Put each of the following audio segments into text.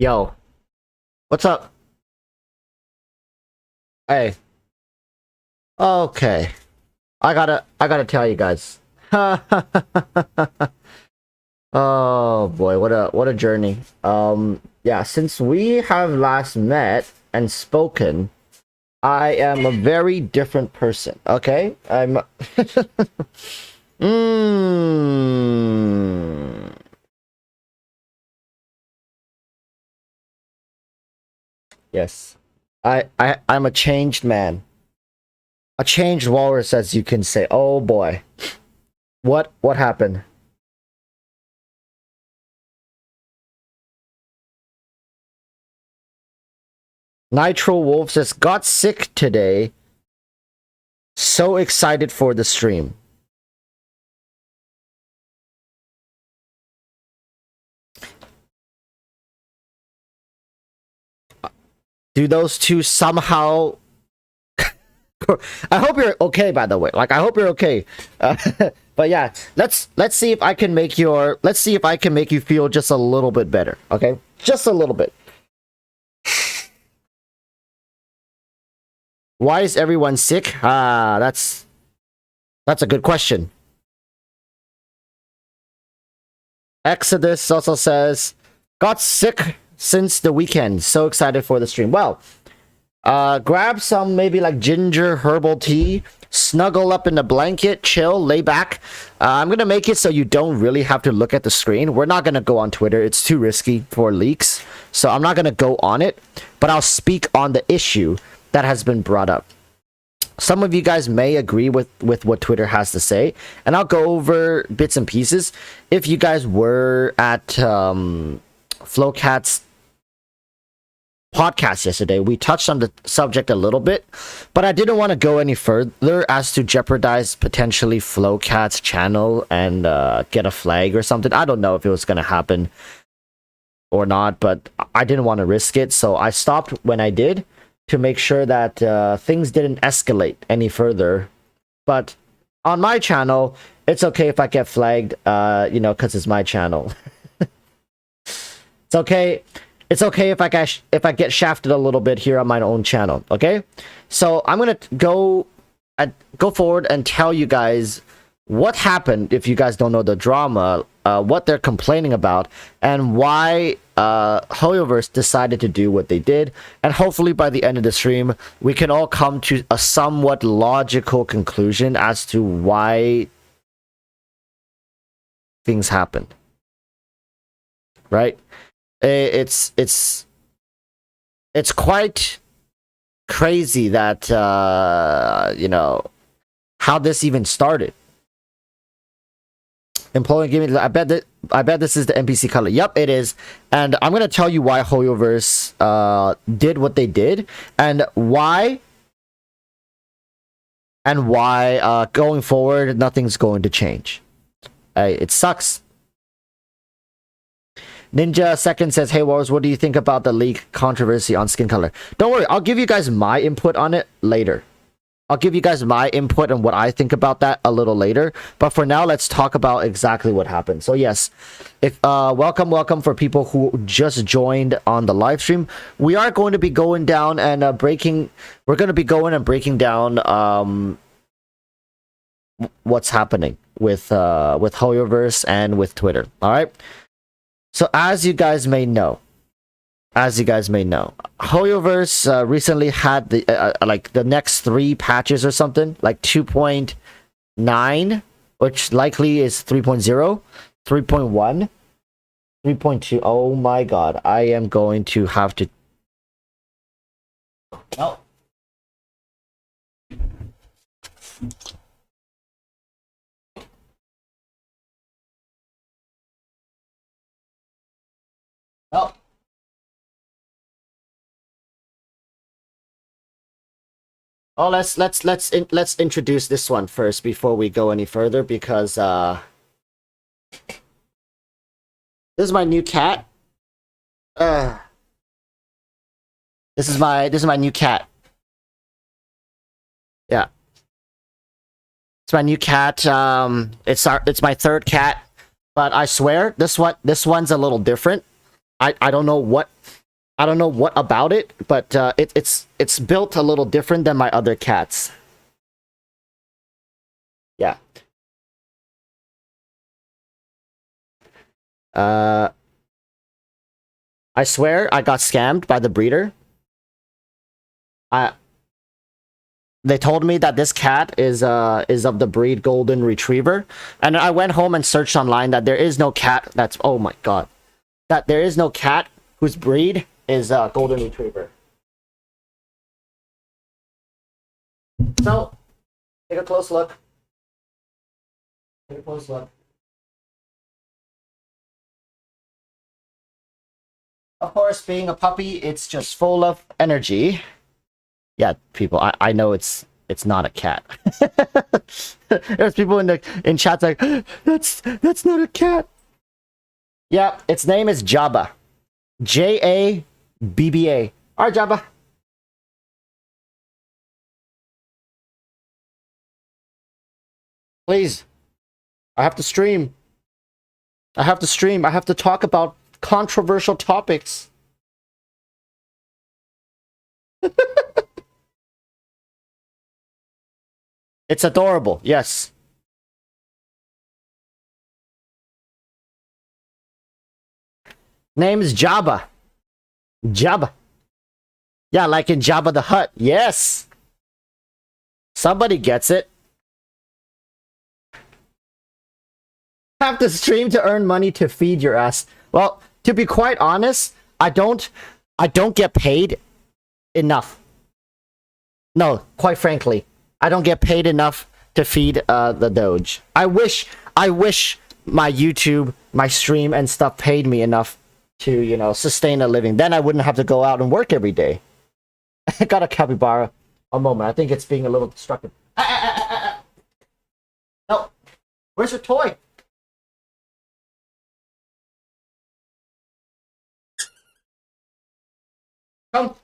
Yo, what's up? Hey, okay. I gotta tell you guys. Oh boy, what a journey. Yeah, since we have last met and spoken, I am a very different person. Okay, mm, yes, I'm a changed man, a changed walrus, as you can say. Oh boy, what happened? Nitro Wolf says, got sick today. So excited for the stream. Do those two somehow... I hope you're okay, by the way. Like, I hope you're okay. But yeah, let's see if I can make your... Let's see if I can make you feel just a little bit better, okay? Just a little bit. Why is everyone sick? That's a good question. Exodus also says, got sick since the weekend. So excited for the stream. Well, grab some maybe like ginger herbal tea, snuggle up in a blanket, chill, lay back. I'm gonna make it so you don't really have to look at the screen. We're not gonna go on Twitter. It's too risky for leaks. So I'm not gonna go on it, but I'll speak on the issue that has been brought up. Some of you guys may agree with what Twitter has to say, and I'll go over bits and pieces. If you guys were at Flowcat's podcast yesterday, we touched on the subject a little bit, but I didn't want to go any further as to jeopardize potentially Flowcat's channel and get a flag or something. I don't know if it was going to happen or not, but I didn't want to risk it, so I stopped when I did, to make sure that things didn't escalate any further. But on my channel, it's okay if I get flagged, you know, because it's my channel. It's okay. It's okay if I get shafted a little bit here on my own channel. Okay, so I'm gonna go forward and tell you guys what happened. If you guys don't know the drama, what they're complaining about, and why Hoyoverse decided to do what they did, and hopefully by the end of the stream we can all come to a somewhat logical conclusion as to why things happened. Right? It's quite crazy that you know, how this even started. Employee giving, I bet this is the NPC color. Yep, it is. And I'm gonna tell you why Hoyoverse did what they did, and why going forward nothing's going to change. It sucks. Ninja Second says, hey Wars, what do you think about the leak controversy on skin color? Don't worry, I'll give you guys my input on it later. I'll give you guys my input on what I think about that a little later. But for now, let's talk about exactly what happened. So yes, if welcome for people who just joined on the live stream. We are going to be going down and breaking down what's happening with Hoyoverse and with Twitter. All right. So as you guys may know, Hoyoverse recently had the like the next 3 patches or something, like 2.9, which likely is 3.0, 3.1, 3.2. Oh my god, I am going to have to... Oh. Oh. Oh, let's introduce this one first before we go any further, because this is my new cat. This is my new cat. Yeah, it's my new cat. It's my third cat, but I swear this one's a little different. I don't know what about it, but it's built a little different than my other cats. Yeah. I swear I got scammed by the breeder. They told me that this cat is of the breed golden retriever, and I went home and searched online that there is no cat that's, oh my god, that there is no cat whose breed is golden retriever. So take a close look. Take a close look. Of course, being a puppy, it's just full of energy. Yeah, people, I know it's not a cat. There's people in chat like, that's not a cat. Yeah, its name is Jabba. Jabba. All right, Jabba. Please, I have to stream. I have to stream. I have to talk about controversial topics. It's adorable, yes. Name is Jabba. Jabba. Yeah, like in Jabba the Hutt. Yes. Somebody gets it. Have to stream to earn money to feed your ass. Well, to be quite honest, I don't get paid enough. No, quite frankly, I don't get paid enough to feed the Doge. I wish my YouTube, my stream and stuff paid me enough to, you know, sustain a living. Then I wouldn't have to go out and work every day. I got a capybara. A moment, I think it's being a little destructive. No, where's your toy? Come.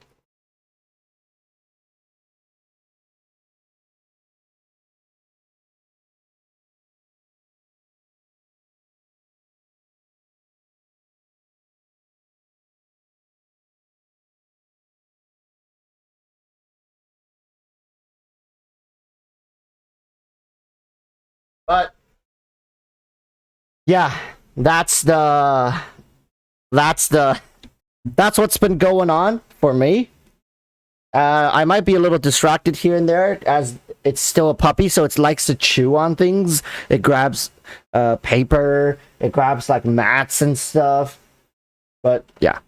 But yeah, that's what's been going on for me. I might be a little distracted here and there as it's still a puppy, so it likes to chew on things. It grabs paper, it grabs like mats and stuff. But yeah.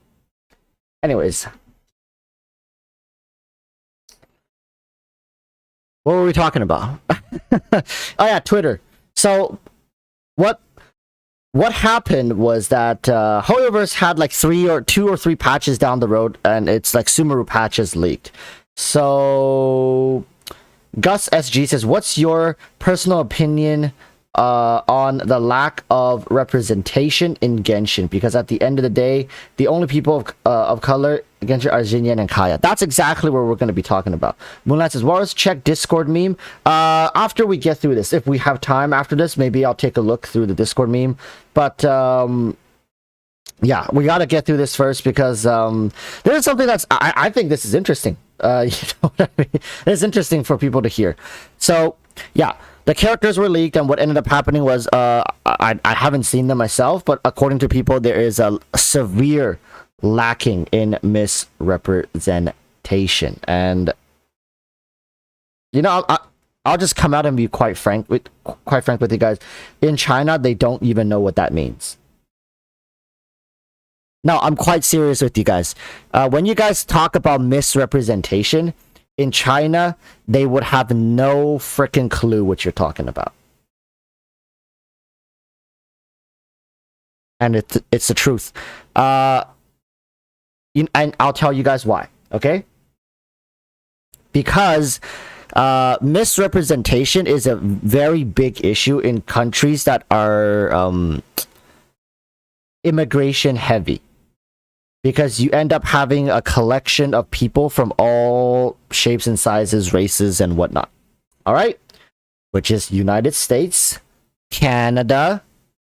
Anyways. What were we talking about? Oh yeah, Twitter. So what happened was that HoYoverse had like 2 or 3 patches down the road, and it's like Sumeru patches leaked. So Gus SG says, what's your personal opinion on the lack of representation in Genshin? Because at the end of the day, the only people of color in Genshin are Xinyan and Kaya. That's exactly what we're going to be talking about. Moonlight says, Walrus, check Discord meme. After we get through this, if we have time after this, maybe I'll take a look through the Discord meme. But yeah, we got to get through this first because there's something that's I think this is interesting. You know what I mean? It's interesting for people to hear. So yeah, the characters were leaked, and what ended up happening was I haven't seen them myself, but according to people, there is a severe lacking in misrepresentation. And you know, I'll just come out and be quite frank with you guys. In China, they don't even know what that means. No, I'm quite serious with you guys. When you guys talk about misrepresentation, in China, they would have no freaking clue what you're talking about. And it's the truth. And I'll tell you guys why, okay? Because misrepresentation is a very big issue in countries that are immigration heavy. Because you end up having a collection of people from all shapes and sizes, races, and whatnot. All right? Which is United States, Canada,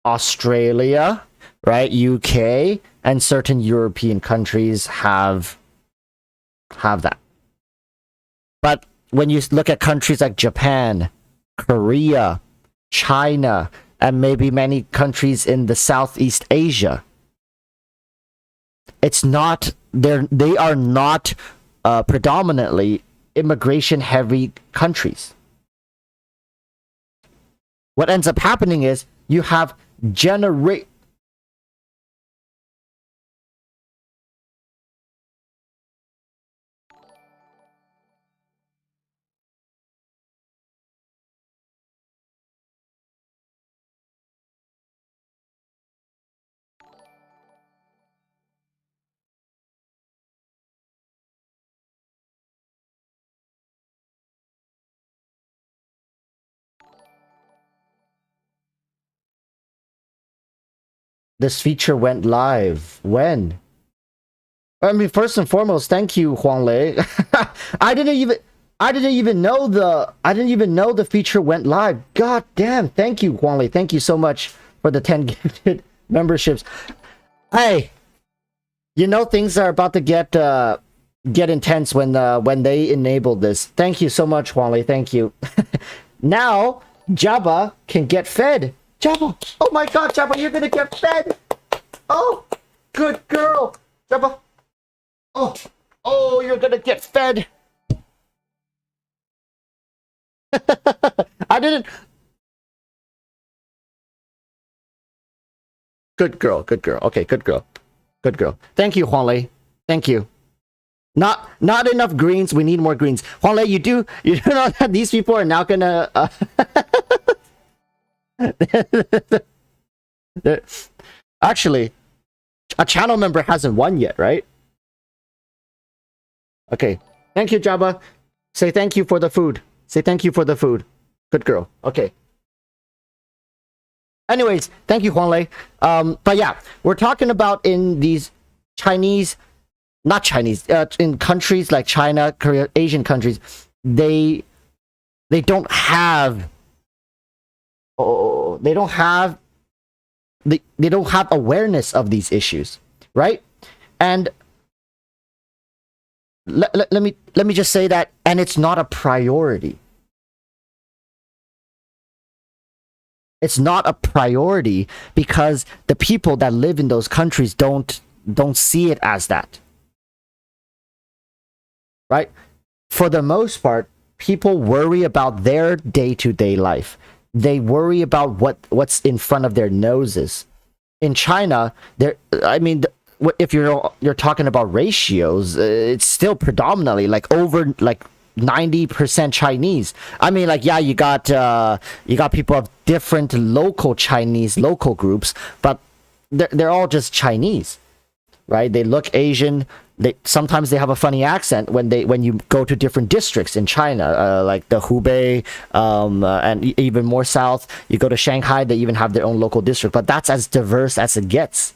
Australia, right? UK and certain European countries have that. But when you look at countries like Japan, Korea, China, and maybe many countries in the Southeast Asia, it's not, they are not predominantly immigration heavy countries. What ends up happening is you have this feature went live. When? I mean, first and foremost, thank you, Huang Lei. I didn't even know the feature went live. God damn, thank you, Huang Lei. Thank you so much for the 10 gifted memberships. Hey, you know things are about to get intense when they enable this. Thank you so much, Huang Lei. Thank you. Now Jabba can get fed. Jabba, oh my God, Jabba, you're gonna get fed. Oh, good girl, Jabba. Oh, you're gonna get fed. I didn't. Good girl, good girl. Okay, good girl, good girl. Thank you, Huang Lei. Thank you. Not enough greens. We need more greens. Huang Lei, you do know that these people are now gonna. Actually, a channel member hasn't won yet, right? Okay. Thank you, Jabba. Say thank you for the food. Say thank you for the food. Good girl. Okay. Anyways, thank you, Huang Lei. But yeah, we're talking about in these Chinese, not Chinese, in countries like China, Korea, Asian countries, they don't have. They don't have awareness of these issues, right? And let me just say that, and it's not a priority. It's not a priority because the people that live in those countries don't see it as that, right? For the most part, people worry about their day-to-day life. They worry about what's in front of their noses. In China, if you're talking about ratios, it's still predominantly over 90% Chinese. I mean, yeah, you got people of different local Chinese local groups, but they're all just Chinese, right? They look Asian. Sometimes they have a funny accent when you go to different districts in China, like the Hubei, and even more south. You go to Shanghai, they even have their own local district. But that's as diverse as it gets.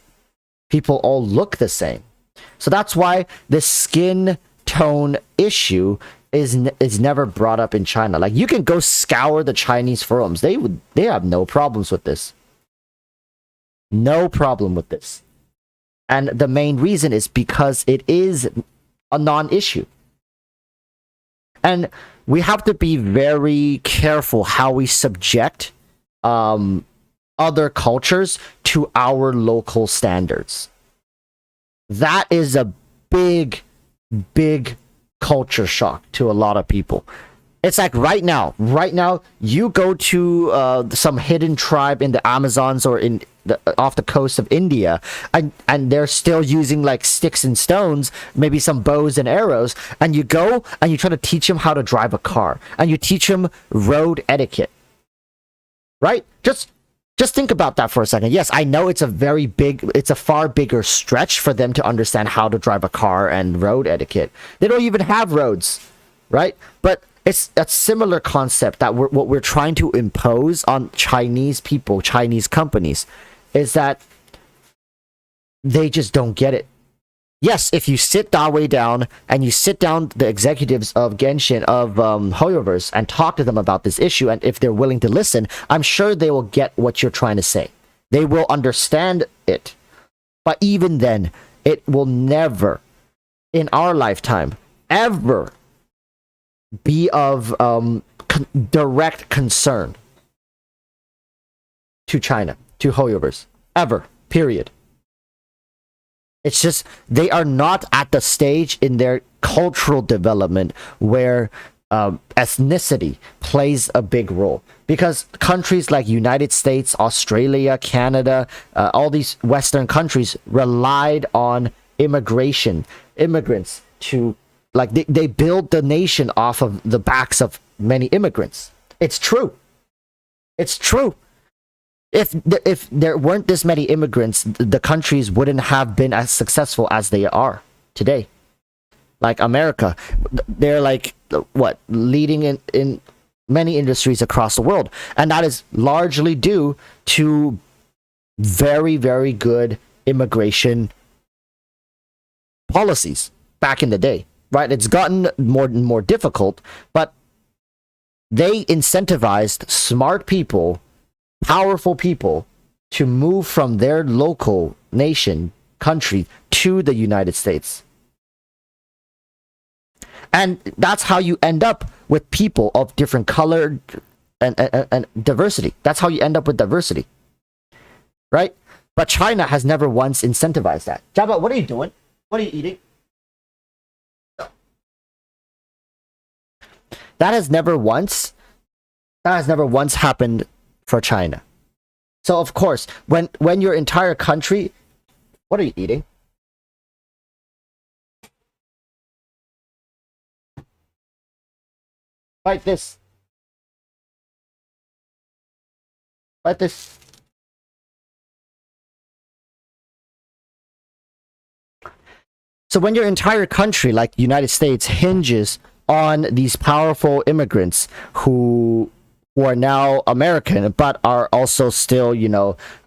People all look the same, so that's why this skin tone issue is never brought up in China. Like, you can go scour the Chinese forums; they have no problems with this. No problem with this. And the main reason is because it is a non-issue. And we have to be very careful how we subject other cultures to our local standards. That is a big, big culture shock to a lot of people. It's like right now, you go to some hidden tribe in the Amazons or off the coast of India, and they're still using sticks and stones, maybe some bows and arrows, and you go and you try to teach them how to drive a car, and you teach them road etiquette, right? Just think about that for a second. Yes, I know it's a far bigger stretch for them to understand how to drive a car and road etiquette. They don't even have roads, right? But it's a similar concept that what we're trying to impose on Chinese people, Chinese companies, is that they just don't get it. Yes, if you sit Dawei down and you sit down the executives of Genshin, of HoYoverse, and talk to them about this issue, and if they're willing to listen, I'm sure they will get what you're trying to say. They will understand it. But even then, it will never, in our lifetime, ever be of direct concern to China, to Hoyoverse. Ever. Period. It's just they are not at the stage in their cultural development where ethnicity plays a big role, because countries like United States, Australia, Canada, all these Western countries relied on immigrants to, like, they build the nation off of the backs of many immigrants. It's true. It's true. If there weren't this many immigrants, the countries wouldn't have been as successful as they are today. Like America, they're like what, leading in many industries across the world, and that is largely due to very, very good immigration policies back in the day. Right? It's gotten more and more difficult, but they incentivized smart people, powerful people, to move from their local nation, country, to the United States. And that's how you end up with people of different color and diversity. That's how you end up with diversity. Right? But China has never once incentivized that. Jabba, what are you doing? What are you eating? That has never once happened for China. So of course, when your entire country, what are you eating? Like this. Like this. So when your entire country, like the United States, hinges on these powerful immigrants who are now American, but are also still,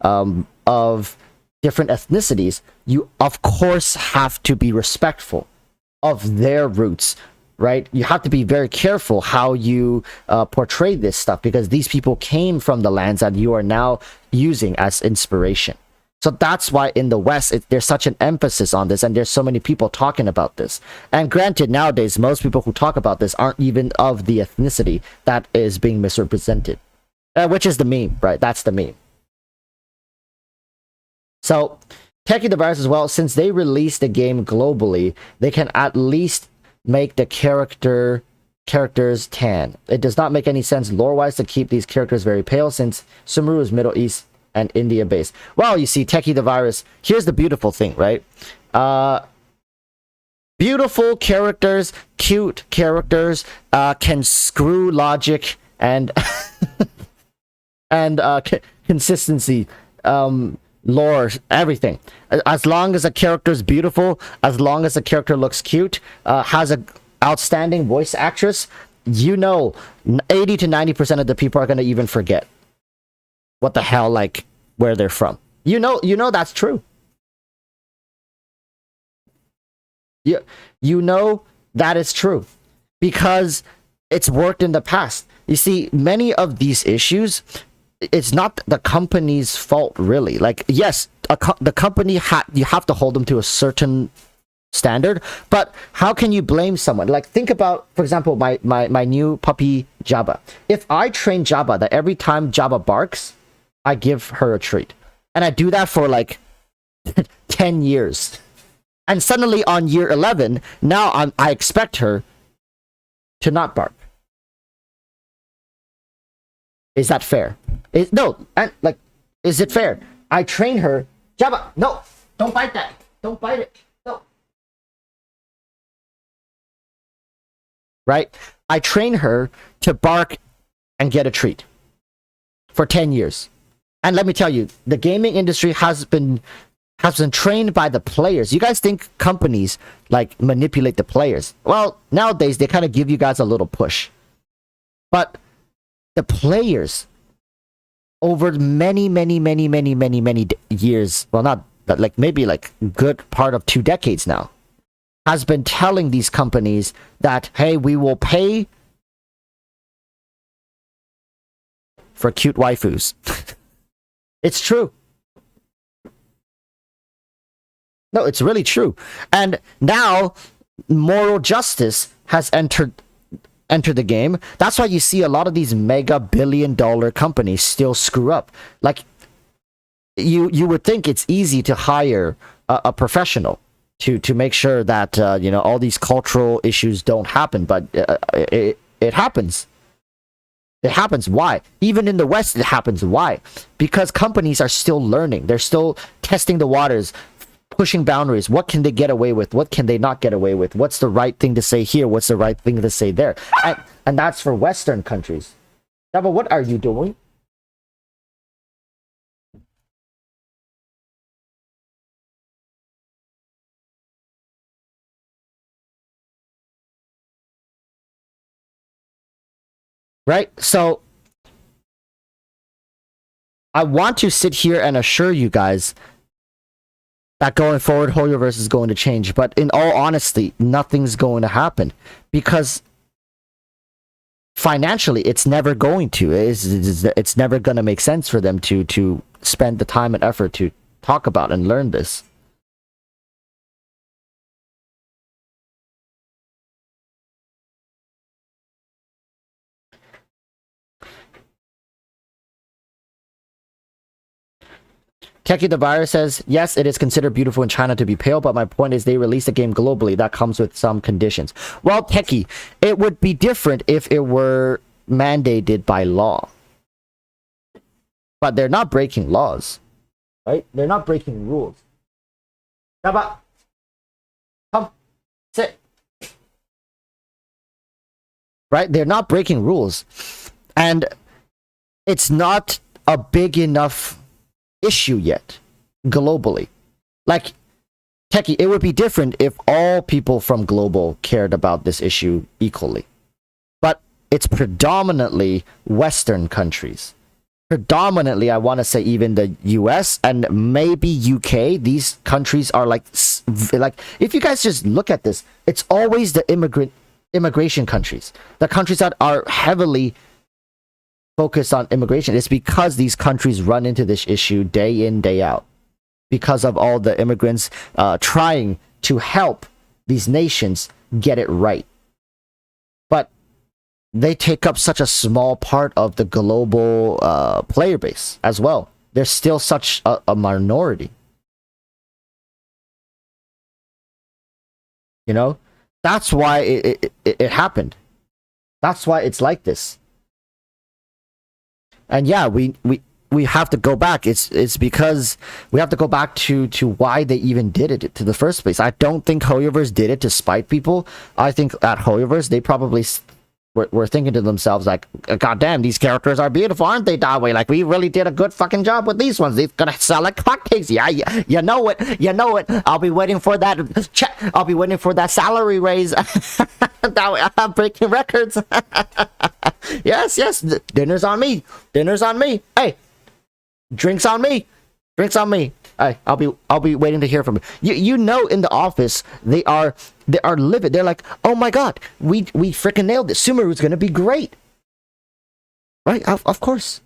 of different ethnicities, you of course have to be respectful of their roots, right? You have to be very careful how you portray this stuff, because these people came from the lands that you are now using as inspiration. So that's why in the West, there's such an emphasis on this, and there's so many people talking about this. And granted, nowadays, most people who talk about this aren't even of the ethnicity that is being misrepresented, which is the meme, right? That's the meme. So, Techie the Virus as well, since they released the game globally, they can at least make the characters tan. It does not make any sense lore-wise to keep these characters very pale, since Sumeru is Middle East and India based. Well, you see, Techie the Virus, here's the beautiful thing, right? Beautiful characters, cute characters, can screw logic and and consistency, lore, everything. As long as a character is beautiful, as long as a character looks cute, has a outstanding voice actress, 80 to 90% of the people are going to even forget what the hell, like, where they're from. You know that's true. You know that is true, because it's worked in the past. You see, many of these issues, it's not the company's fault, really. Like, yes, the company you have to hold them to a certain standard, but how can you blame someone? Like, think about, for example, my new puppy Jabba. If I train Jabba that every time Jabba barks, I give her a treat, and I do that for like 10 years, and suddenly on year 11, now I expect her to not bark. Is that fair? No, and like, is it fair? I train her, Jabba, no, don't bite that, don't bite it, no. Right? I train her to bark and get a treat for 10 years. And let me tell you, the gaming industry has been trained by the players. You guys think companies like manipulate the players? Well, nowadays they kind of give you guys a little push. But the players, over many years, well, not like, maybe like good part of 2 decades now, has been telling these companies that, hey, we will pay for cute waifus. It's true. No, it's really true. And now moral justice has entered the game. That's why you see a lot of these mega billion-dollar companies still screw up. Like, you would think it's easy to hire a professional to make sure that all these cultural issues don't happen, but it happens. It happens. Why? Even in the West, it happens. Why? Because companies are still learning. They're still testing the waters, pushing boundaries. What can they get away with? What can they not get away with? What's the right thing to say here? What's the right thing to say there? And that's for Western countries. Yeah, but what are you doing? Right? So I want to sit here and assure you guys that going forward, Hoyoverse is going to change. But in all honesty, nothing's going to happen because financially, it's never going to. It's never going to make sense for them to spend the time and effort to talk about and learn this. Techie the Virus says, yes, it is considered beautiful in China to be pale, but my point is they released a game globally. That comes with some conditions. Well, Techie, it would be different if it were mandated by law. But they're not breaking laws. Right? They're not breaking rules. Come, sit. Right? They're not breaking rules. And it's not a big enough issue yet globally. Like, Techie, it would be different if all people from global cared about this issue equally, but it's predominantly Western countries, predominantly, I want to say even the US and maybe UK. These countries are like if you guys just look at this, it's always the immigration countries, the countries that are heavily focus on immigration. It's because these countries run into this issue day in, day out, because of all the immigrants trying to help these nations get it right. But they take up such a small part of the global player base as well. They're still such a minority. You know? That's why it happened. That's why it's like this. And yeah, we have to go back. It's because we have to go back to why they even did it to the first place. I don't think Hoyoverse did it to spite people. I think at Hoyoverse, they probably were thinking to themselves like, God damn, these characters are beautiful, aren't they, Dawei? Like, we really did a good fucking job with these ones. They're gonna sell like hotcakes. Yeah, you know it. You know it. I'll be waiting for that I'll be waiting for that salary raise. Dawei, I'm breaking records. Yes. Dinner's on me. Dinner's on me. Hey, drinks on me. Drinks on me. Hey, I'll be waiting to hear from you. You know, in the office, they are livid. They're like, oh my god, we freaking nailed it. Sumeru's gonna be great. Right? Of course.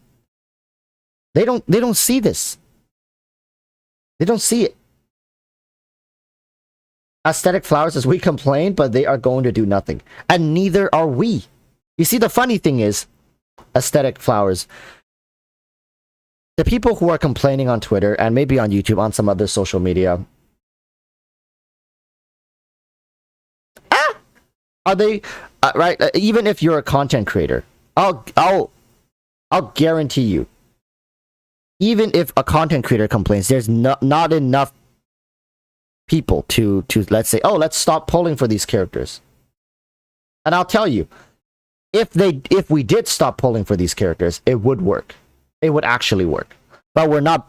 They don't see this. They don't see it. Aesthetic Flowers says, we complain, but they are going to do nothing. And neither are we. You see, the funny thing is, Aesthetic Flowers, the people who are complaining on Twitter and maybe on YouTube, on some other social media, are they right? Even if you're a content creator, I'll guarantee you, even if a content creator complains, there's not enough people to let's say, oh, let's stop polling for these characters. And I'll tell you, if we did stop polling for these characters, it would work. It would actually work. But we're not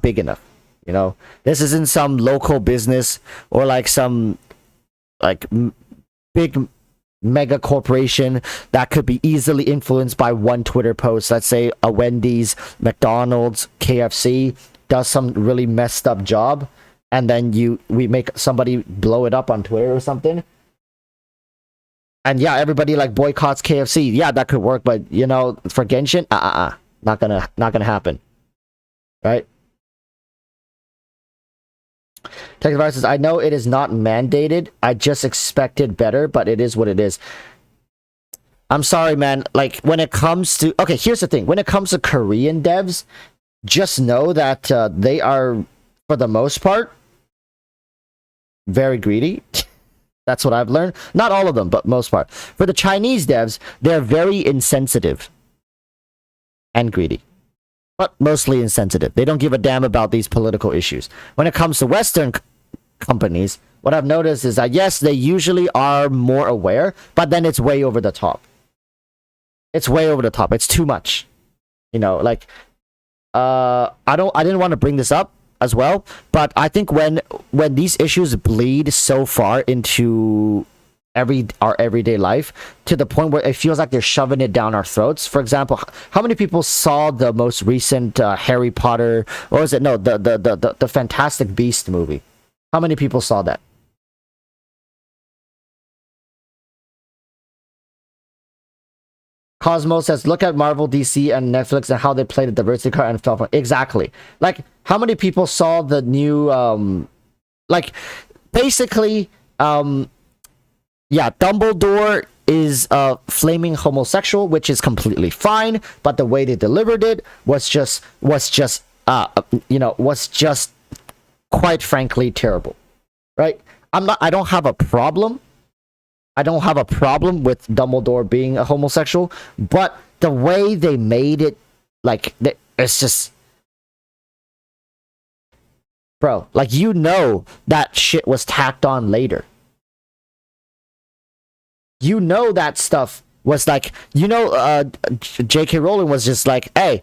big enough. You know, this isn't some local business or like some big mega corporation that could be easily influenced by one Twitter post. Let's say a Wendy's, McDonald's, KFC does some really messed up job, and then we make somebody blow it up on Twitter or something. And yeah, everybody like boycotts KFC. Yeah, that could work, but you know, for Genshin, not gonna happen. Right? Tech Advice says, I know it is not mandated. I just expected better, but it is what it is. I'm sorry, man. Like, when it comes to... Okay, here's the thing. When it comes to Korean devs, just know that they are, for the most part, very greedy. That's what I've learned. Not all of them, but most part. For the Chinese devs, they're very insensitive and greedy, but mostly insensitive. They don't give a damn about these political issues. When it comes to Western companies, what I've noticed is that, yes, they usually are more aware, but then it's way over the top. It's way over the top. It's too much. You know, like, I didn't want to bring this up as well, but I think when these issues bleed so far into our everyday life, to the point where it feels like they're shoving it down our throats. For example, how many people saw the most recent Harry Potter, or was it, no, the Fantastic Beast movie? How many people saw that? Cosmo says, look at Marvel, DC, and Netflix and how they played the diversity card and fell for it. Exactly. Like, how many people saw the new, like, basically, yeah, Dumbledore is flaming homosexual, which is completely fine, but the way they delivered it was just quite frankly terrible. Right? I don't have a problem. I don't have a problem with Dumbledore being a homosexual, but the way they made it, like, it's just... Bro, like, you know that shit was tacked on later. You know that stuff was like, you know, J.K. Rowling was just like, hey,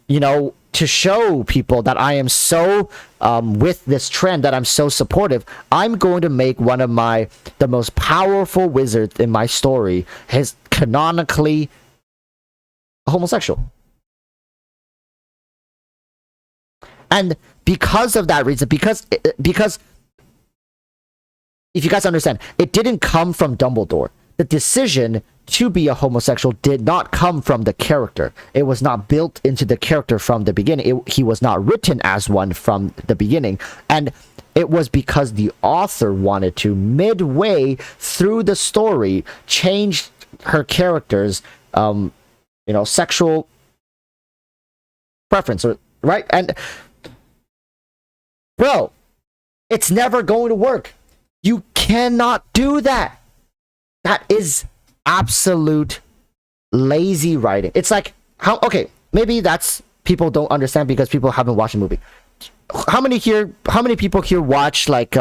you know, to show people that I am so with this trend, that I'm so supportive, I'm going to make one of the most powerful wizards in my story is canonically homosexual. And because of that reason, because if you guys understand, it didn't come from Dumbledore. The decision to be a homosexual did not come from the character. It was not built into the character from the beginning. He was not written as one from the beginning. And it was because the author wanted to, midway through the story, change her character's, sexual preference, right? And, bro, it's never going to work. You cannot do that. That is absolute lazy writing. It's like, okay, maybe that's, people don't understand because people haven't watched the movie. How many people here watch, like,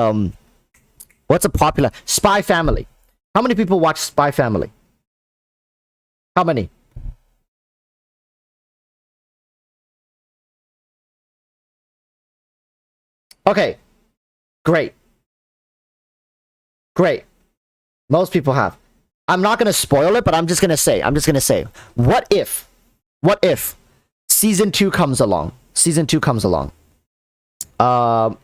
what's a popular Spy Family? How many people watch Spy Family? How many? Okay, great. Most people have. I'm not going to spoil it, but I'm just going to say, what if season 2 comes along? The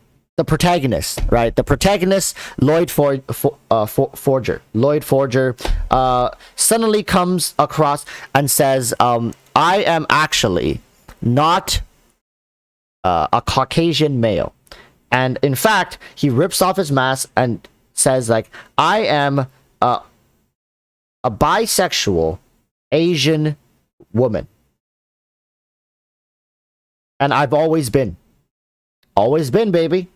protagonist, right? The protagonist, Lloyd Forger, suddenly comes across and says, I am actually not a Caucasian male. And in fact, he rips off his mask and says, like, I am a bisexual Asian woman. And I've always been. Always been, baby.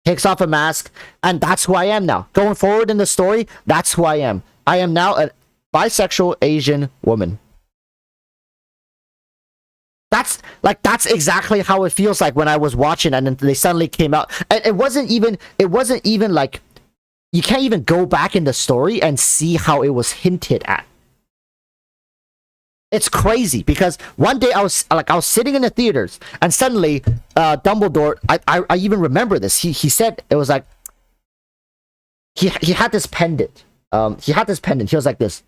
Takes off a mask, and that's who I am now. Going forward in the story, that's who I am. I am now a bisexual Asian woman. That's exactly how it feels like when I was watching and then they suddenly came out. And it wasn't even like, you can't even go back in the story and see how it was hinted at. It's crazy because one day I was sitting in the theaters and suddenly Dumbledore, I even remember this. He said, it was like, he had this pendant. He was like this.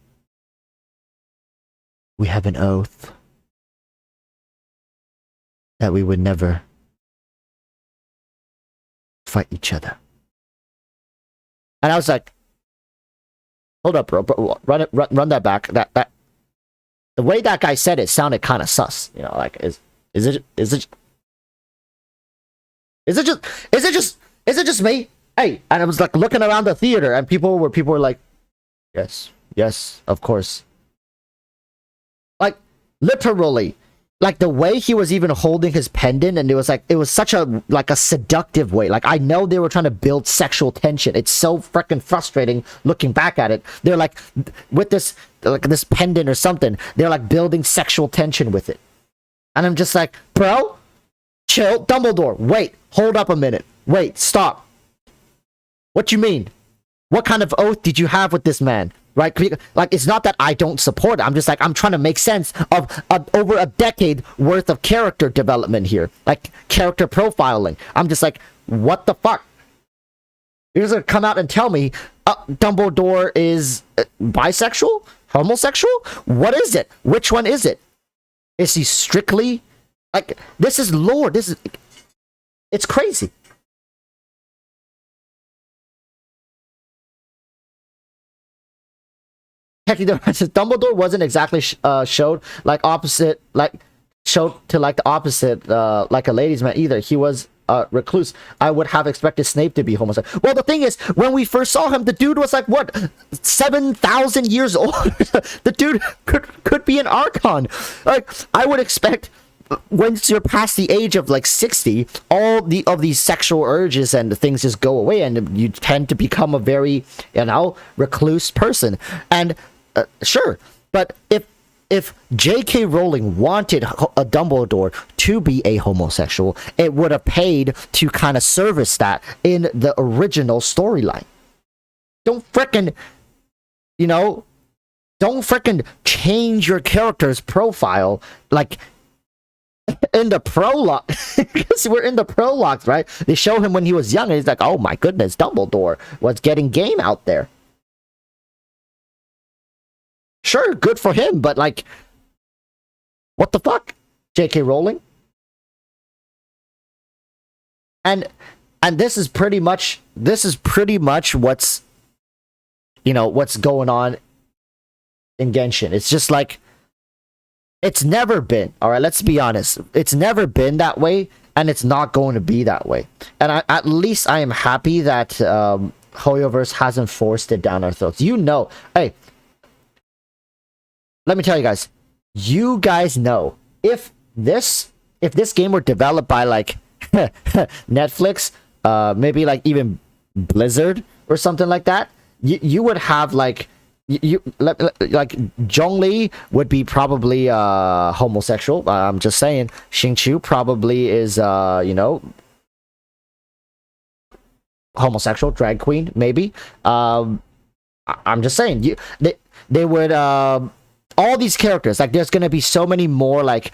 We have an oath that we would never fight each other. And I was like, hold up, bro, run that back. That the way that guy said it sounded kind of sus. You know, like, is it just Is it just me? Hey, and I was like looking around the theater, and people were like, yes, yes, of course. Like literally, like the way he was even holding his pendant, and it was such a like a seductive way. Like I know they were trying to build sexual tension. It's so freaking frustrating looking back at it. They're like with this like this pendant or something. They're like building sexual tension with it, and I'm just like, bro, chill, Dumbledore. Wait, hold up a minute. Wait, stop. What you mean? What kind of oath did you have with this man? Right? Like, it's not that I don't support it. I'm just like, I'm trying to make sense of over a decade worth of character development here. Like, character profiling. I'm just like, what the fuck? You're just gonna come out and tell me Dumbledore is bisexual? Homosexual? What is it? Which one is it? Is he strictly... Like, this is lore. This is... It's crazy. Dumbledore wasn't exactly showed like opposite, like showed to like the opposite, like a ladies' man either. He was recluse. I would have expected Snape to be homosexual. Well, the thing is, when we first saw him, the dude was like what 7,000 years old. The dude could be an Archon. Like I would expect. Once you're past the age of like 60, all of these sexual urges and things just go away, and you tend to become a very, recluse person. And sure, but if J.K. Rowling wanted a Dumbledore to be a homosexual, it would have paid to kind of service that in the original storyline. Don't frickin', don't frickin' change your character's profile like in the prologue. Because we're in the prologues, right? They show him when he was young, and he's like, oh my goodness, Dumbledore was getting game out there. Sure, good for him, but like, what the fuck, J.K. Rowling? And this is pretty much what's what's going on in Genshin. It's just like it's never been, all right, let's be honest. It's never been that way, and it's not going to be that way. And at least I am happy that Hoyoverse hasn't forced it down our throats. Hey, let me tell you guys. You guys know, if this game were developed by like Netflix, maybe like even Blizzard or something like that, you would have like like Zhongli would be probably homosexual. I'm just saying. Xingqiu probably is homosexual, drag queen maybe. I'm just saying they would all these characters, like there's gonna be so many more, like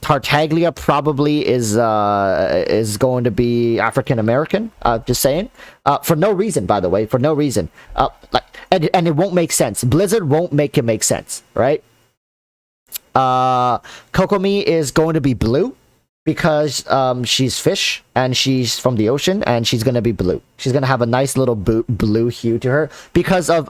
Tartaglia probably is going to be African American. Just saying, for no reason, by the way, for no reason. And it won't make sense. Blizzard won't make it make sense, right? Kokomi is going to be blue because she's fish and she's from the ocean, and she's gonna be blue. She's gonna have a nice little blue hue to her because of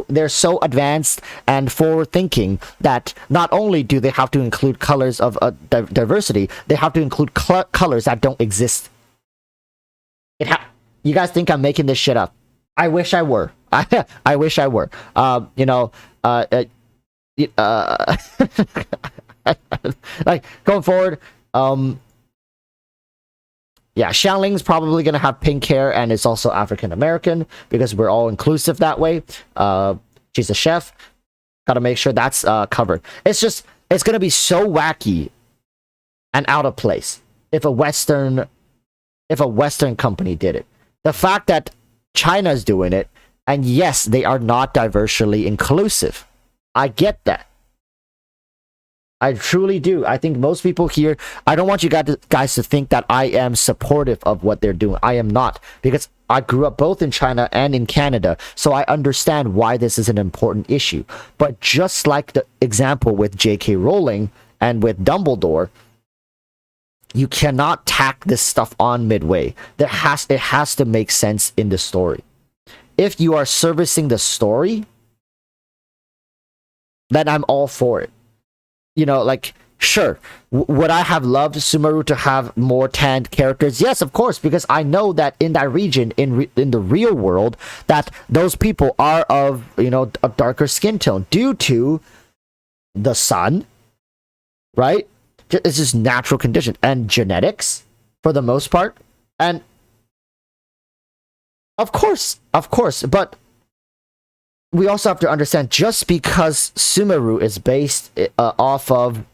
they're so advanced and forward thinking that not only do they have to include colors of diversity, they have to include colors that don't exist. You guys think I'm making this shit up? I wish I were. I wish I were. Like going forward. Yeah, Xiangling's probably gonna have pink hair, and it's also African American because we're all inclusive that way. She's a chef. Gotta make sure that's covered. It's gonna be so wacky and out of place if a Western company did it. The fact that China's doing it, and yes, they are not diversely inclusive. I get that. I truly do. I think most people here, I don't want you guys to think that I am supportive of what they're doing. I am not, because I grew up both in China and in Canada, so I understand why this is an important issue. But just like the example with J.K. Rowling and with Dumbledore, you cannot tack this stuff on midway. It has to make sense in the story. If you are servicing the story, then I'm all for it. Like Sure. Would I have loved Sumeru to have more tanned characters? Yes, of course, because I know that in that region, in the real world, that those people are of, a darker skin tone due to the sun, right? It's just natural condition and genetics for the most part. And of course, but we also have to understand, just because Sumeru is based off of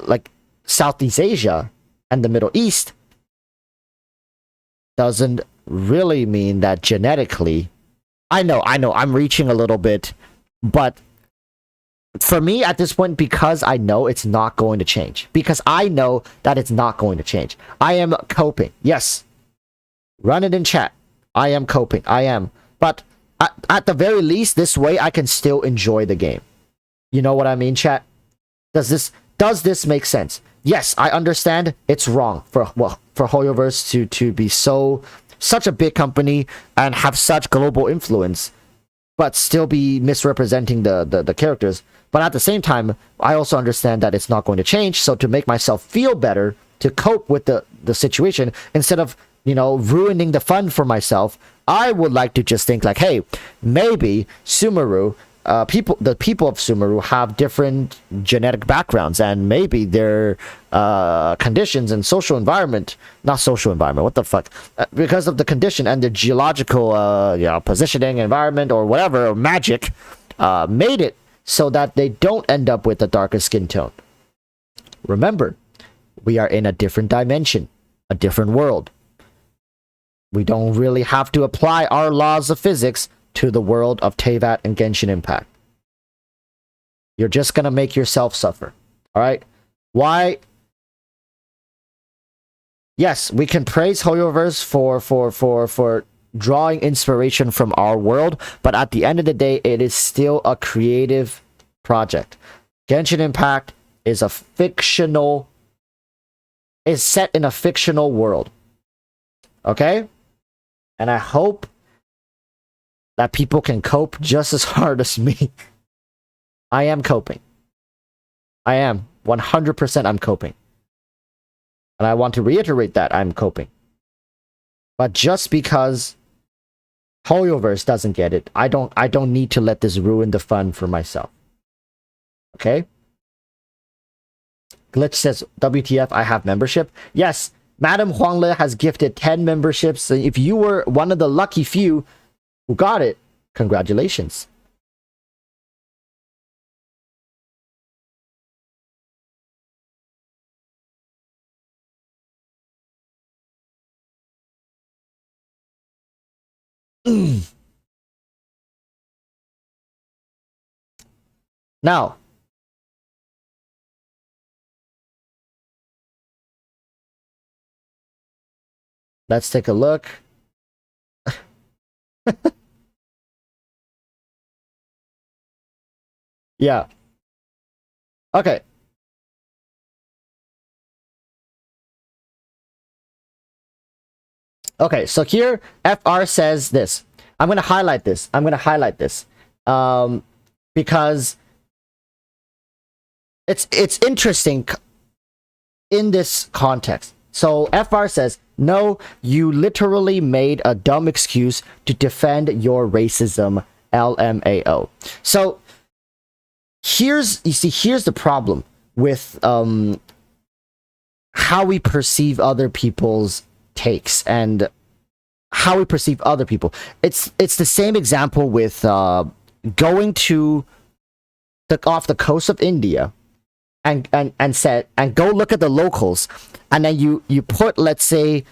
like Southeast Asia and the Middle East, doesn't really mean that genetically. I know, I'm reaching a little bit, but for me at this point, because I know it's not going to change, because I know that it's not going to change, I am coping. Yes, run it in chat. I am coping. I am, but at the very least, this way I can still enjoy the game. You know what I mean, chat? Does this make sense? Yes, I understand it's wrong for HoYoverse to be such a big company and have such global influence, but still be misrepresenting the characters. But at the same time, I also understand that it's not going to change. So to make myself feel better, to cope with the situation, instead of ruining the fun for myself, I would like to just think like, hey, maybe Sumeru, the people of Sumeru have different genetic backgrounds, and maybe their conditions and not social environment, what the fuck, because of the condition and the geological positioning, environment, or whatever, or magic, made it so that they don't end up with a darker skin tone. Remember, we are in a different dimension, a different world. We don't really have to apply our laws of physics to the world of Teyvat and Genshin Impact. You're just gonna make yourself suffer. Alright? Why? Yes, we can praise HoYoverse for drawing inspiration from our world, but at the end of the day, it is still a creative project. Genshin Impact is set in a fictional world. Okay? And I hope that people can cope just as hard as me. I am coping. I am. 100% I'm coping. And I want to reiterate that I'm coping. But just because HoYoverse doesn't get it, I don't need to let this ruin the fun for myself. Okay? Glitch says, WTF, I have membership. Yes, Madam Huangle has gifted 10 memberships. So if you were one of the lucky few who got it, congratulations. Now, let's take a look. Yeah. Okay. Okay, so here FR says this. I'm going to highlight this. Because it's interesting in this context. So FR says, no, you literally made a dumb excuse to defend your racism, LMAO. So here's the problem with how we perceive other people's takes and how we perceive other people. It's the same example with going to off the coast of India and go look at the locals, and then you put, let's say,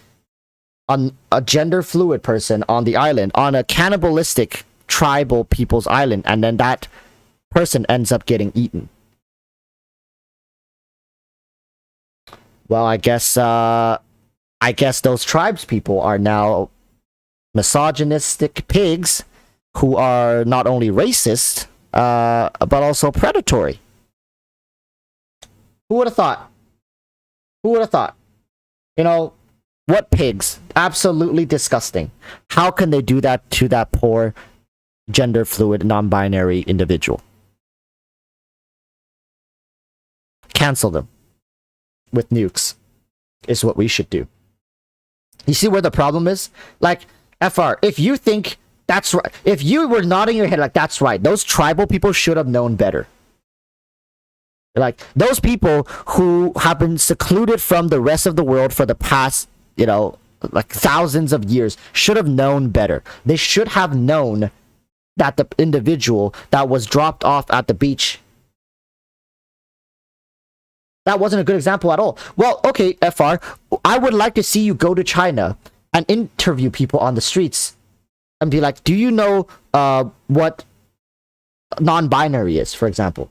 on a gender fluid person on the island, on a cannibalistic tribal people's island, and then that person ends up getting eaten. Well, I guess those tribes people are now misogynistic pigs who are not only racist, but also predatory. Who would have thought? What pigs? Absolutely disgusting. How can they do that to that poor gender fluid, non-binary individual? cancel them with nukes is what we should do. You see where the problem is? Like, FR, if you think that's right, if you were nodding your head like that's right, those tribal people should have known better. Like, those people who have been secluded from the rest of the world for the past, you know, like thousands of years should have known better. They should have known that the individual that was dropped off at the beach, that wasn't a good example at all. Well, okay, FR, I would like to see you go to China and interview people on the streets and be like, do you know what non-binary is, for example?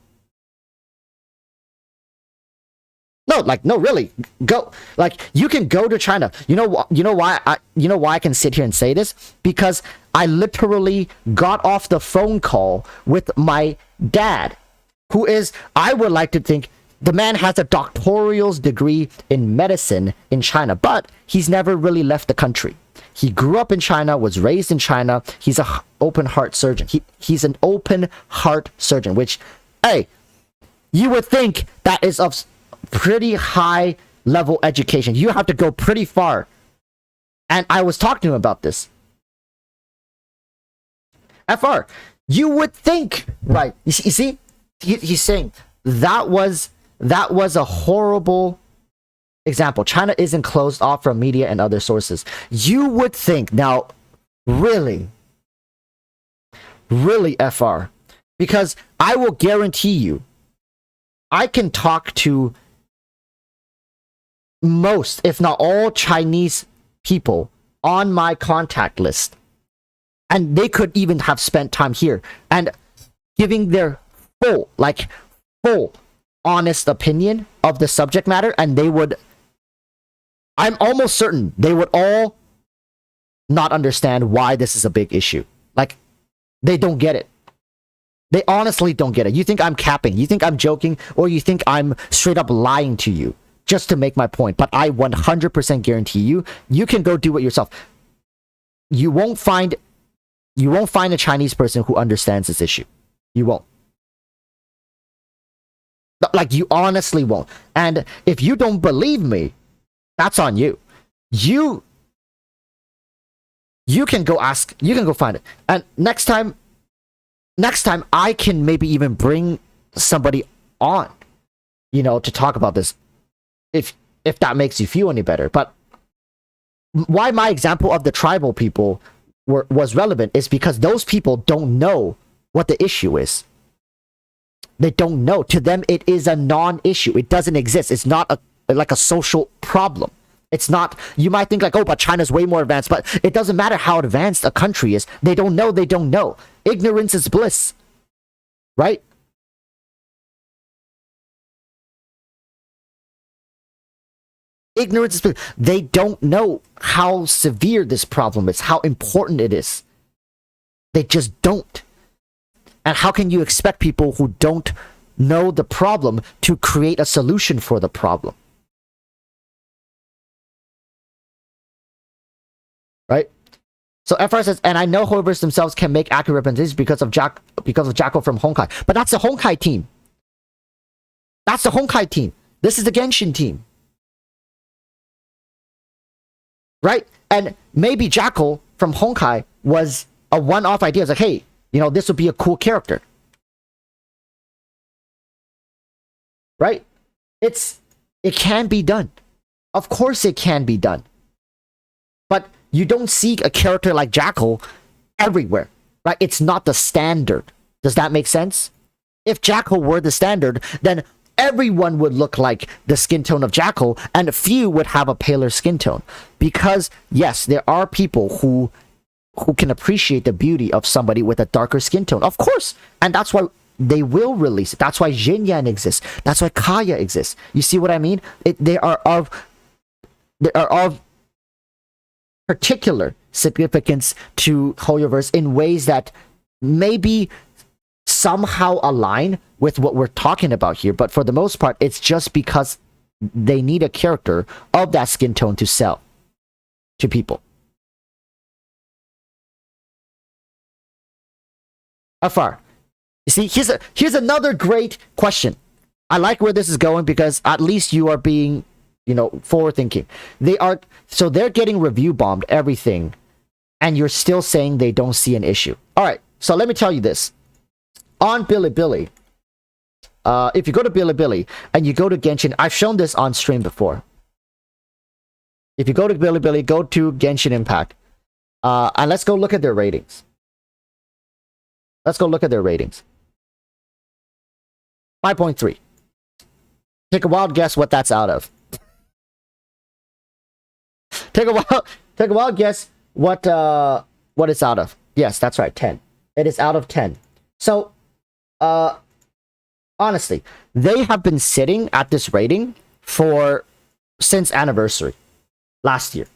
No, like, no, really, go. Like, you can go to China. You know why I can sit here and say this? Because I literally got off the phone call with my dad, who is, I would like to think, the man has a doctoral degree in medicine in China, but he's never really left the country. He grew up in China, was raised in China. He's a open heart surgeon. He's an open heart surgeon, which, hey, you would think that is of pretty high level education. You have to go pretty far. And I was talking to him about this. FR, you would think, right? You see, he's saying that was a horrible example. China isn't closed off from media and other sources. You would think, now, really, FR, because I will guarantee you, I can talk to most, if not all, Chinese people on my contact list, and they could even have spent time here and giving their full honest opinion of the subject matter, and they would, I'm almost certain they would all not understand why this is a big issue. Like, they don't get it. They honestly don't get it. You think I'm capping, you think I'm joking, or you think I'm straight up lying to you just to make my point. But I 100% guarantee you, you can go do it yourself. You won't find a Chinese person who understands this issue. You won't. Like, you honestly won't. And if you don't believe me, that's on you. You can go ask, you can go find it. And next time I can maybe even bring somebody on, you know, to talk about this, if that makes you feel any better. But why my example of the tribal people was relevant is because those people don't know what the issue is. They don't know. To them, it is a non-issue. It doesn't exist. It's not like a social problem. It's not, you might think like, oh, but China's way more advanced, but it doesn't matter how advanced a country is. They don't know. They don't know. Ignorance is bliss. Right? Ignorance is bliss. They don't know how severe this problem is, how important it is. They just don't. And how can you expect people who don't know the problem to create a solution for the problem? Right? So FR says, and I know Hoovers themselves can make accurate representations because of Jacko from Honkai. But that's the Honkai team. That's the Honkai team. This is the Genshin team. Right? And maybe Jacko from Honkai was a one-off idea. It's like, hey, you know, this would be a cool character. Right? It can be done. Of course it can be done. But you don't see a character like Jackal everywhere. Right? It's not the standard. Does that make sense? If Jackal were the standard, then everyone would look like the skin tone of Jackal, and few would have a paler skin tone. Because, yes, there are people who can appreciate the beauty of somebody with a darker skin tone. Of course. And that's why they will release it. That's why Jinyan exists. That's why Kaya exists. You see what I mean? They are of particular significance to Hoyoverse in ways that maybe somehow align with what we're talking about here. But for the most part, it's just because they need a character of that skin tone to sell to people. FR, you see, here's another great question. I like where this is going because at least you are being, forward thinking. They're getting review bombed everything, and you're still saying they don't see an issue. All right, so let me tell you this. On Bilibili, if you go to Bilibili and you go to Genshin, I've shown this on stream before. If you go to Bilibili, go to Genshin Impact, and let's go look at their ratings. Let's go look at their ratings. 5.3. Take a wild guess what that's out of. Take a wild guess what it's out of. Yes, that's right, 10. It is out of 10. So, honestly, they have been sitting at this rating since anniversary last year.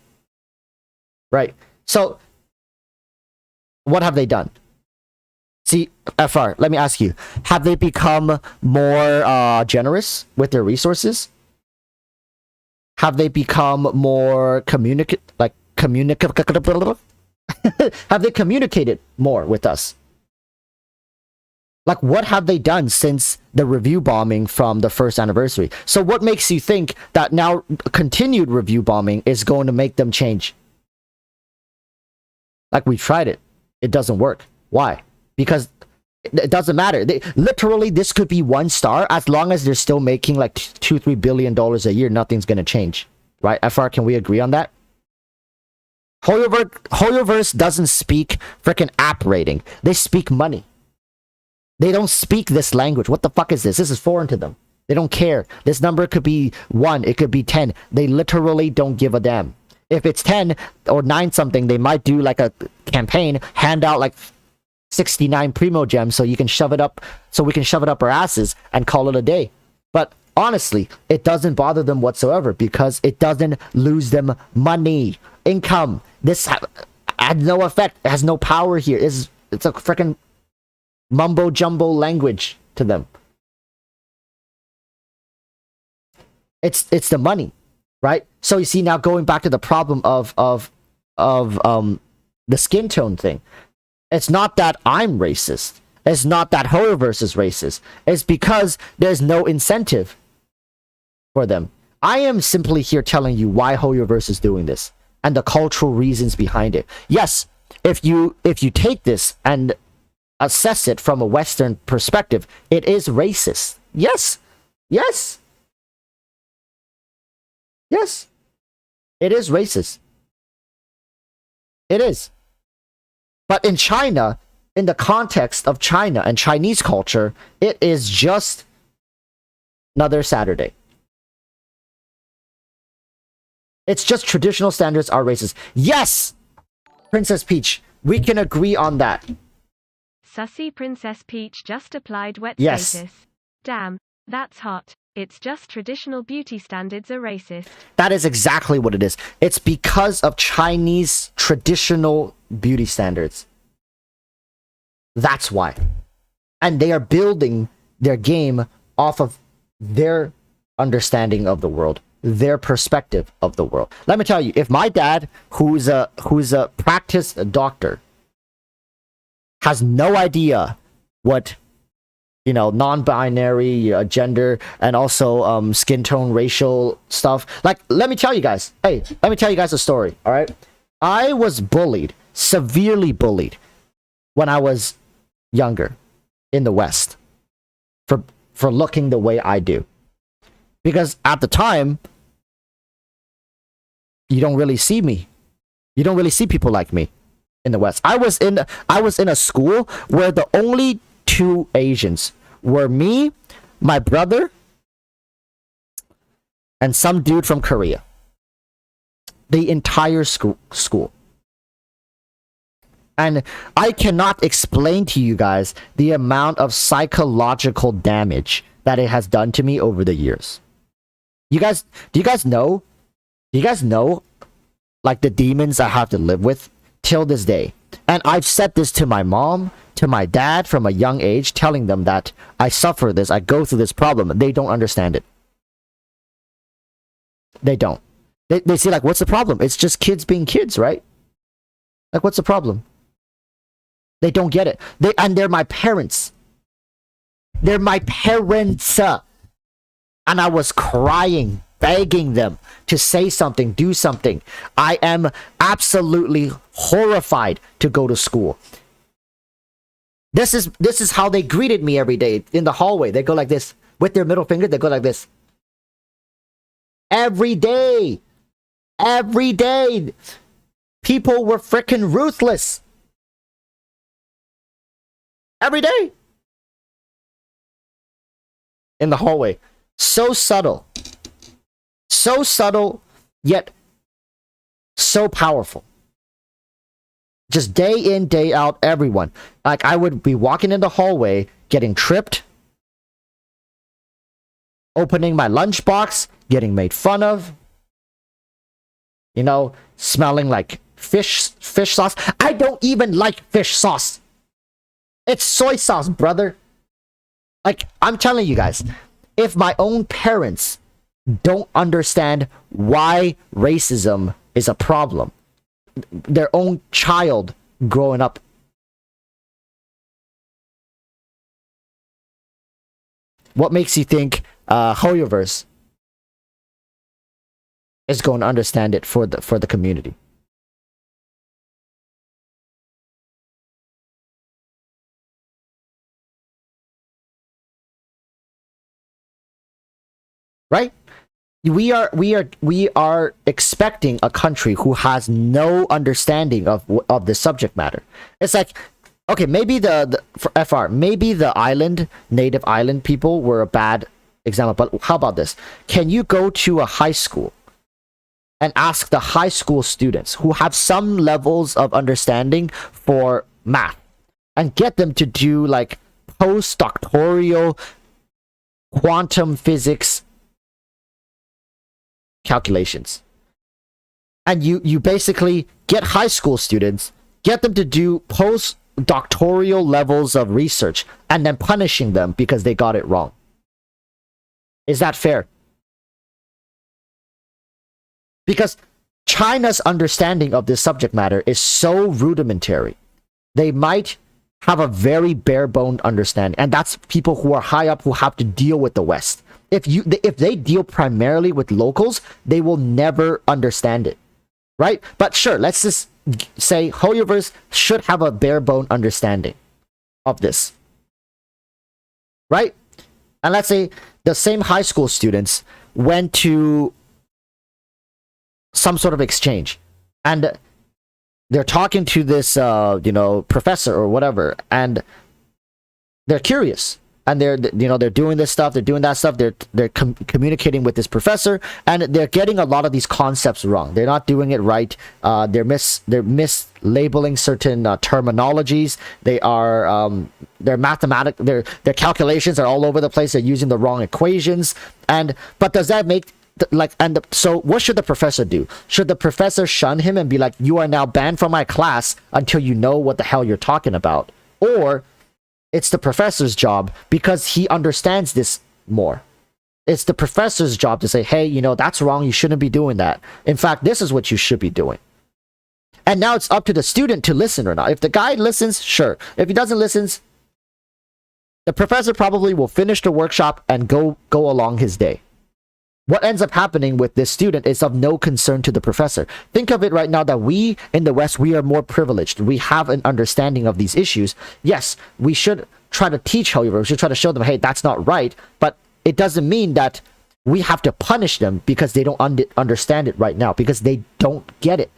Right? So, what have they done? See, FR, let me ask you, have they become more generous with their resources? Have they become more communicative? Have they communicated more with us? Like, what have they done since the review bombing from the first anniversary? So what makes you think that now continued review bombing is going to make them change? Like, we tried it. It doesn't work. Why? Because it doesn't matter. Literally, this could be 1 star. As long as they're still making like $2-3 billion a year, nothing's going to change. Right? FR, can we agree on that? HoYoVerse doesn't speak freaking app rating. They speak money. They don't speak this language. What the fuck is this? This is foreign to them. They don't care. This number could be 1. It could be 10. They literally don't give a damn. If it's 10 or 9 something, they might do like a campaign, hand out like 69 Primo Gems so we can shove it up our asses and call it a day. But honestly, it doesn't bother them whatsoever because it doesn't lose them money, income. This had no effect. It has no power here. It's a freaking mumbo jumbo language to them. It's the money, right? So you see, now going back to the problem of the skin tone thing. It's not that I'm racist. It's not that HoYoVerse is racist. It's because there's no incentive for them. I am simply here telling you why HoYoVerse is doing this and the cultural reasons behind it. Yes, if you take this and assess it from a Western perspective, it is racist. Yes. Yes. Yes. It is racist. It is. But in China, in the context of China and Chinese culture, it is just another Saturday. It's just traditional standards are racist. Yes! Princess Peach, we can agree on that. Sussy Princess Peach just applied wet Yes. status. Damn, that's hot. It's just traditional beauty standards are racist. That is exactly what it is. It's because of Chinese traditional beauty standards. That's why. And they are building their game off of their understanding of the world, their perspective of the world. Let me tell you, if my dad, who's a practice doctor, has no idea what non-binary, gender, and also skin tone, racial stuff. Like, let me tell you guys a story, all right? I was bullied, severely bullied, when I was younger in the West for looking the way I do. Because at the time, you don't really see me. You don't really see people like me in the West. I was in a school where the only 2 Asians were me, my brother, and some dude from Korea. The entire school. And I cannot explain to you guys the amount of psychological damage that it has done to me over the years. Do you guys know like the demons I have to live with till this day? And I've said this to my mom, to my dad from a young age, telling them that I suffer this, I go through this problem. They don't understand it. They don't. They see, like, what's the problem? It's just kids being kids, right? Like, what's the problem? They don't get it. They're my parents. They're my parents. And I was crying, begging them to say something, do something. I am absolutely horrified to go to school. This is how they greeted me every day in the hallway. They go like this with their middle finger. They go like this every day. Every day, people were freaking ruthless. Every day in the hallway. So subtle, yet so powerful. Just day in, day out, everyone. Like, I would be walking in the hallway, getting tripped, opening my lunchbox, getting made fun of, you know, smelling like fish sauce. I don't even like fish sauce. It's soy sauce, brother. Like, I'm telling you guys, if my own parents don't understand why racism is a problem, their own child growing up, what makes you think HoYoverse is going to understand it for the community? Right? We are expecting a country who has no understanding of the subject matter. It's like, okay, maybe for FR, maybe the native island people were a bad example, but how about this? Can you go to a high school and ask the high school students who have some levels of understanding for math and get them to do like postdoctoral quantum physics calculations? And you basically get high school students, get them to do postdoctoral levels of research, and then punishing them because they got it wrong. Is that fair? Because China's understanding of this subject matter is so rudimentary. They might have a very bare-boned understanding, and that's people who are high up who have to deal with the West. If they deal primarily with locals, they will never understand it, right? But sure, let's just say HoYoverse should have a bare-bone understanding of this, right? And let's say the same high school students went to some sort of exchange, and they're talking to this, professor or whatever, and they're curious. And they're doing this stuff, they're doing that stuff, they're communicating with this professor, and they're getting a lot of these concepts wrong. They're not doing it right. They're mislabeling certain terminologies. Their calculations are all over the place. They're using the wrong equations. But does that make so what should the professor do? Should the professor shun him and be like, you are now banned from my class until you know what the hell you're talking about? Or it's the professor's job, because he understands this more. It's the professor's job to say, hey, that's wrong. You shouldn't be doing that. In fact, this is what you should be doing. And now it's up to the student to listen or not. If the guy listens, sure. If he doesn't listen, the professor probably will finish the workshop and go along his day. What ends up happening with this student is of no concern to the professor. Think of it right now that we in the West, we are more privileged. We have an understanding of these issues. Yes, we should try to teach, however, we should try to show them, hey, that's not right. But it doesn't mean that we have to punish them because they don't understand it right now, because they don't get it.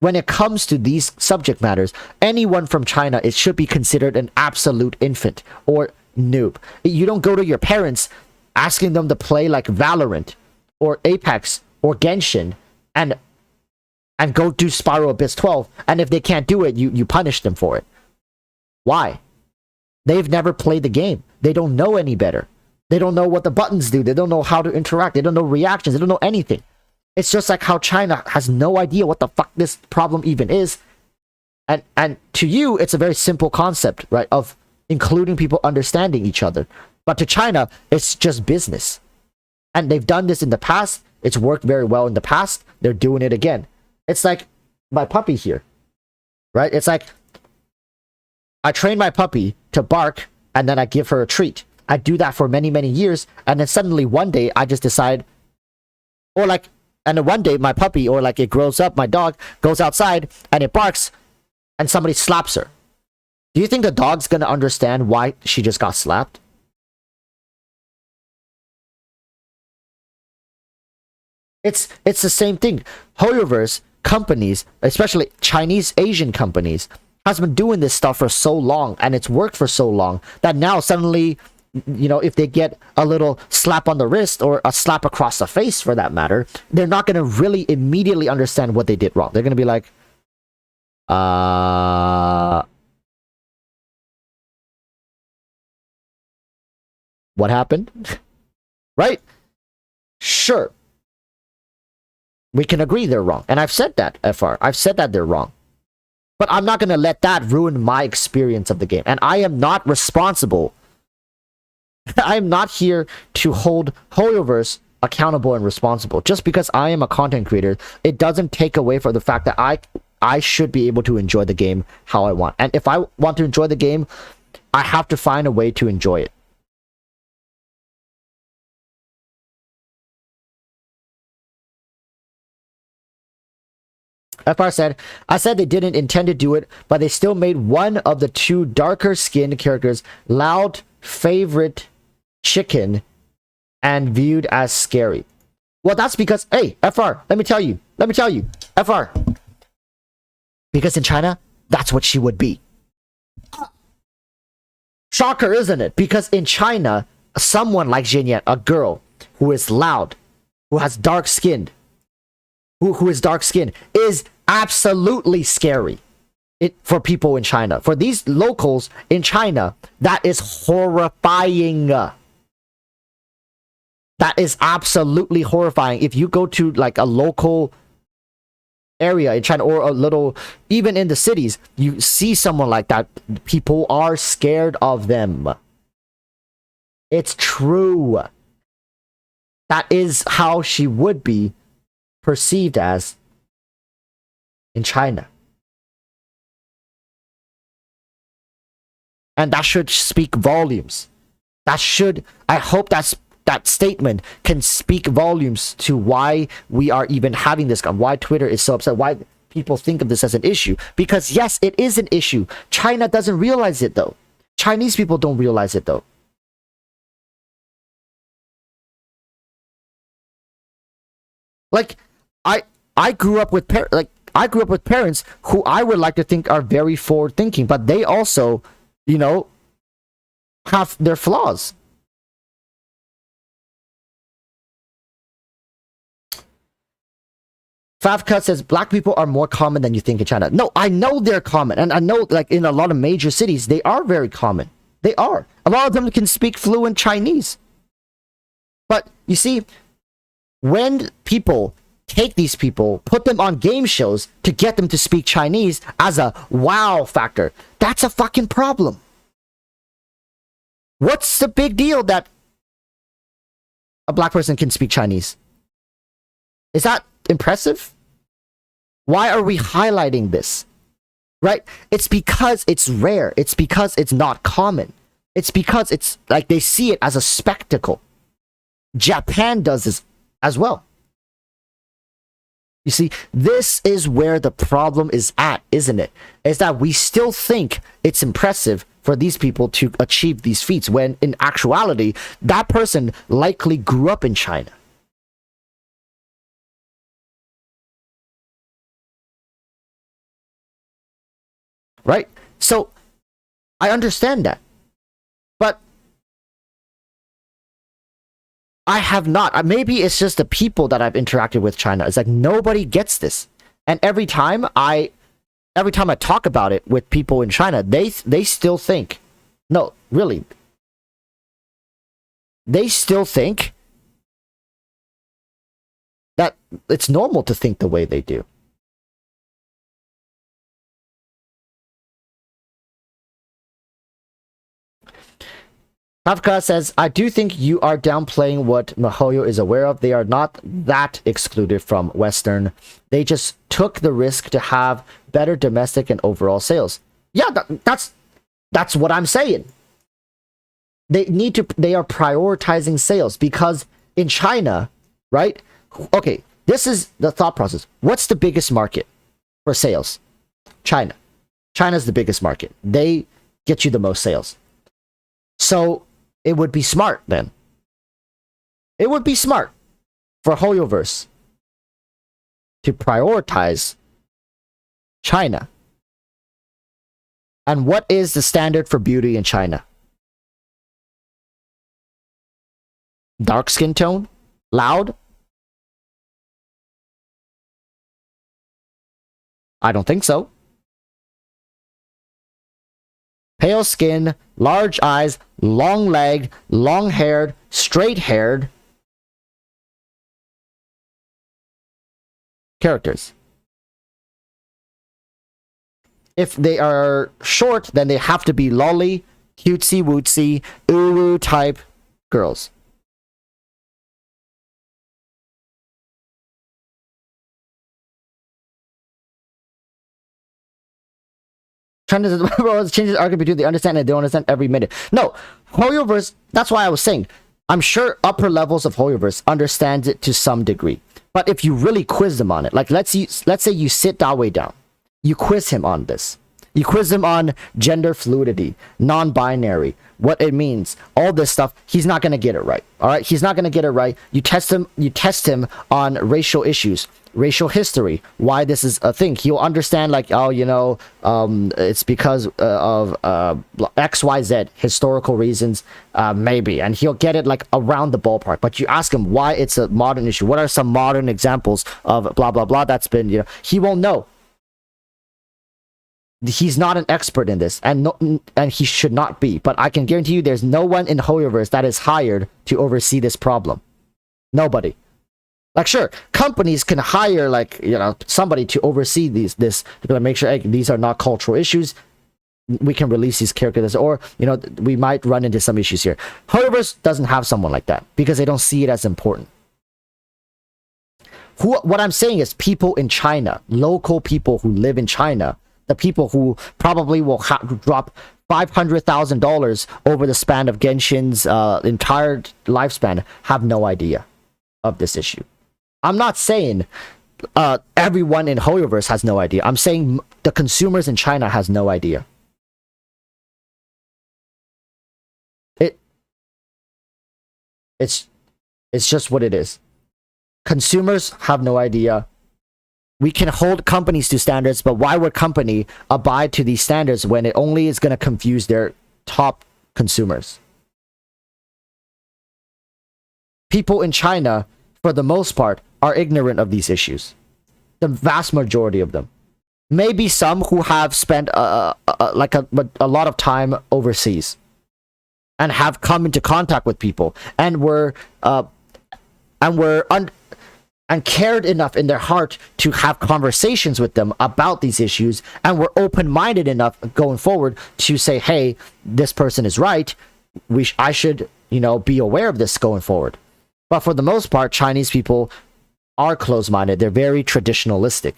When it comes to these subject matters, anyone from China, it should be considered an absolute infant or noob. You don't go to your parents asking them to play like Valorant or Apex or Genshin and go do Spyro Abyss 12, and if they can't do it, you punish them for it. Why? They've never played the game. They don't know any better. They don't know what the buttons do. They don't know how to interact. They don't know reactions. They don't know anything. It's just like how China has no idea what the fuck this problem even is. And to you, it's a very simple concept, right, of including people understanding each other. But to China, it's just business. And they've done this in the past. It's worked very well in the past. They're doing it again. It's like my puppy here, right? It's like I train my puppy to bark, and then I give her a treat. I do that for many, many years, and then suddenly one day I just decide, or like, and then one day my puppy, or like it grows up, my dog goes outside and it barks and somebody slaps her. Do you think the dog's gonna understand why she just got slapped? It's the same thing. HoYoverse companies, especially Chinese Asian companies, has been doing this stuff for so long, and it's worked for so long that now suddenly, you know, if they get a little slap on the wrist or a slap across the face for that matter, they're not going to really immediately understand what they did wrong. They're going to be like, what happened? Right? Sure. We can agree they're wrong. And I've said that, FR. I've said that they're wrong. But I'm not going to let that ruin my experience of the game. And I am not responsible. I am not here to hold HoYoverse accountable and responsible. Just because I am a content creator, it doesn't take away from the fact that I should be able to enjoy the game how I want. And if I want to enjoy the game, I have to find a way to enjoy it. FR said, I said they didn't intend to do it, but they still made one of the two darker skinned characters loud favorite chicken and viewed as scary. Well, that's because, hey, FR, let me tell you, FR. Because in China, that's what she would be. Shocker, isn't it? Because in China, someone like Jinyan, a girl who is loud, who has dark skin, who is dark skinned, is absolutely scary for people in China. For these locals in China, that is horrifying. That is absolutely horrifying. If you go to like a local area in China, or a little, even in the cities, you see someone like that, people are scared of them. It's true. That is how she would be perceived as in China. And that should speak volumes. I hope that statement can speak volumes to why we are even having this, why Twitter is so upset, why people think of this as an issue. Because yes, it is an issue. China doesn't realize it though. Chinese people don't realize it though. Like, I grew up with parents who I would like to think are very forward thinking, but they also, you know, have their flaws. Favcut says black people are more common than you think in China. No, I know they're common, and I know like in a lot of major cities they are very common. They are. A lot of them can speak fluent Chinese. But you see, when people take these people, put them on game shows to get them to speak Chinese as a wow factor, that's a fucking problem. What's the big deal that a black person can speak Chinese? Is that impressive? Why are we highlighting this? Right? It's because it's rare. It's because it's not common. It's because it's like they see it as a spectacle. Japan does this as well. You see, this is where the problem is at, isn't it? Is that we still think it's impressive for these people to achieve these feats, when in actuality, that person likely grew up in China. Right? So, I understand that. But I have not. Maybe it's just the people that I've interacted with China. It's like nobody gets this. And every time I talk about it with people in China, they still think, no, really, they still think that it's normal to think the way they do. Kafka says, I do think you are downplaying what MiHoYo is aware of. They are not that excluded from Western. They just took the risk to have better domestic and overall sales. Yeah, that's what I'm saying. they are prioritizing sales because in China, right? Okay, this is the thought process. What's the biggest market for sales? China. China's the biggest market. They get you the most sales. So it would be smart then. It would be smart for HoYoverse to prioritize China. And what is the standard for beauty in China? Dark skin tone? Loud? I don't think so. Pale skin, large eyes, long legged, long haired, straight haired characters. If they are short, then they have to be lolly, cutesy wootsy, uru type girls. Trying to change the argument between they understand and they don't understand every minute. No, HoYoverse, that's why I was saying, I'm sure upper levels of HoYoverse understands it to some degree. But if you really quiz them on it, like let's say you sit Dawei down, you quiz him on this. You quiz him on gender fluidity, non-binary, what it means, all this stuff. He's not gonna get it right. All right, he's not gonna get it right. You test him on racial issues, racial history, why this is a thing. He'll understand like, oh, you know, it's because of XYZ historical reasons, maybe, and he'll get it like around the ballpark. But you ask him why it's a modern issue. What are some modern examples of blah blah blah that's been, you know, he won't know. He's not an expert in this, and he should not be. But I can guarantee you, there's no one in HoYoverse that is hired to oversee this problem. Nobody. Like, sure, companies can hire, like, you know, somebody to oversee this to make sure, hey, these are not cultural issues. We can release these characters, or, you know, we might run into some issues here. HoYoverse doesn't have someone like that because they don't see it as important. What I'm saying is people in China, local people who live in China, the people who probably will drop $500,000 over the span of Genshin's entire lifespan have no idea of this issue. I'm not saying everyone in HoYoverse has no idea. I'm saying the consumers in China has no idea. It's just what it is. Consumers have no idea. We can hold companies to standards, but why would company abide to these standards when it only is going to confuse their top consumers? People in China, for the most part, are ignorant of these issues. The vast majority of them. Maybe some who have spent a lot of time overseas and have come into contact with people and cared enough in their heart to have conversations with them about these issues, and were open-minded enough going forward to say, hey, this person is right. I should, you know, be aware of this going forward. But for the most part, Chinese people are closed-minded. They're very traditionalistic.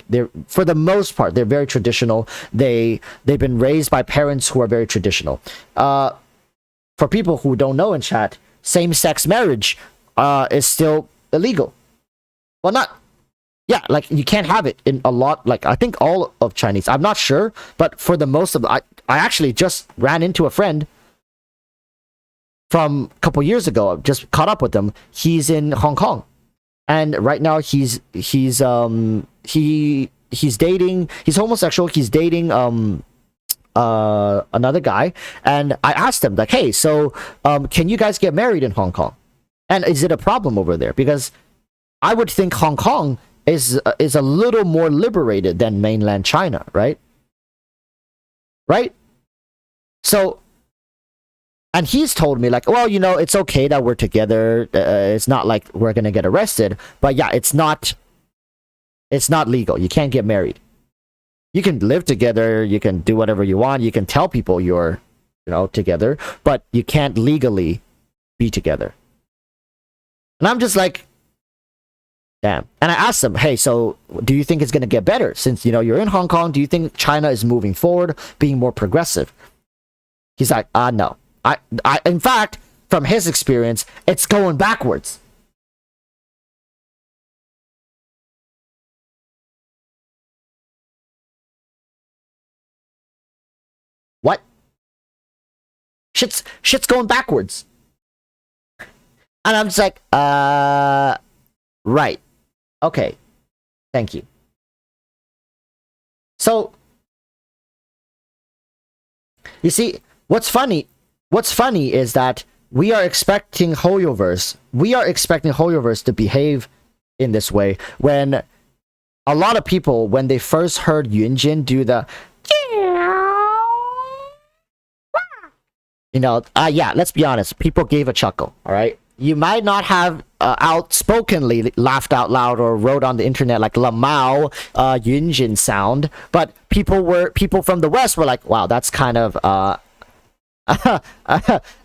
For the most part, they're very traditional. They've been raised by parents who are very traditional. For people who don't know in chat, same-sex marriage is still illegal. Well, not, yeah, like, you can't have it in a lot, like, I think all of Chinese. I'm not sure, but for the most of them, I actually just ran into a friend from a couple years ago. I just caught up with him. He's in Hong Kong. And right now he's dating, he's homosexual, he's dating another guy. And I asked him, like, hey, so can you guys get married in Hong Kong? And is it a problem over there? Because I would think Hong Kong is a little more liberated than mainland China, right? Right? So, and he's told me, like, well, you know, it's okay that we're together. It's not like we're gonna get arrested, but yeah, it's not legal. You can't get married. You can live together. You can do whatever you want. You can tell people you're, you know, together, but you can't legally be together. And I'm just like, damn. And I asked him, hey, so do you think it's going to get better since, you know, you're in Hong Kong? Do you think China is moving forward, being more progressive? He's like, no. In fact, from his experience, it's going backwards. What? Shit's going backwards. And I'm just like, right. Okay. Thank you. So, you see, what's funny is that we are expecting HoYoverse to behave in this way when a lot of people, when they first heard Yunjin do the yeah, let's be honest, people gave a chuckle, all right? You might not have outspokenly laughed out loud or wrote on the internet like Lamau Yunjin sound, but people from the West were like, wow, that's kind of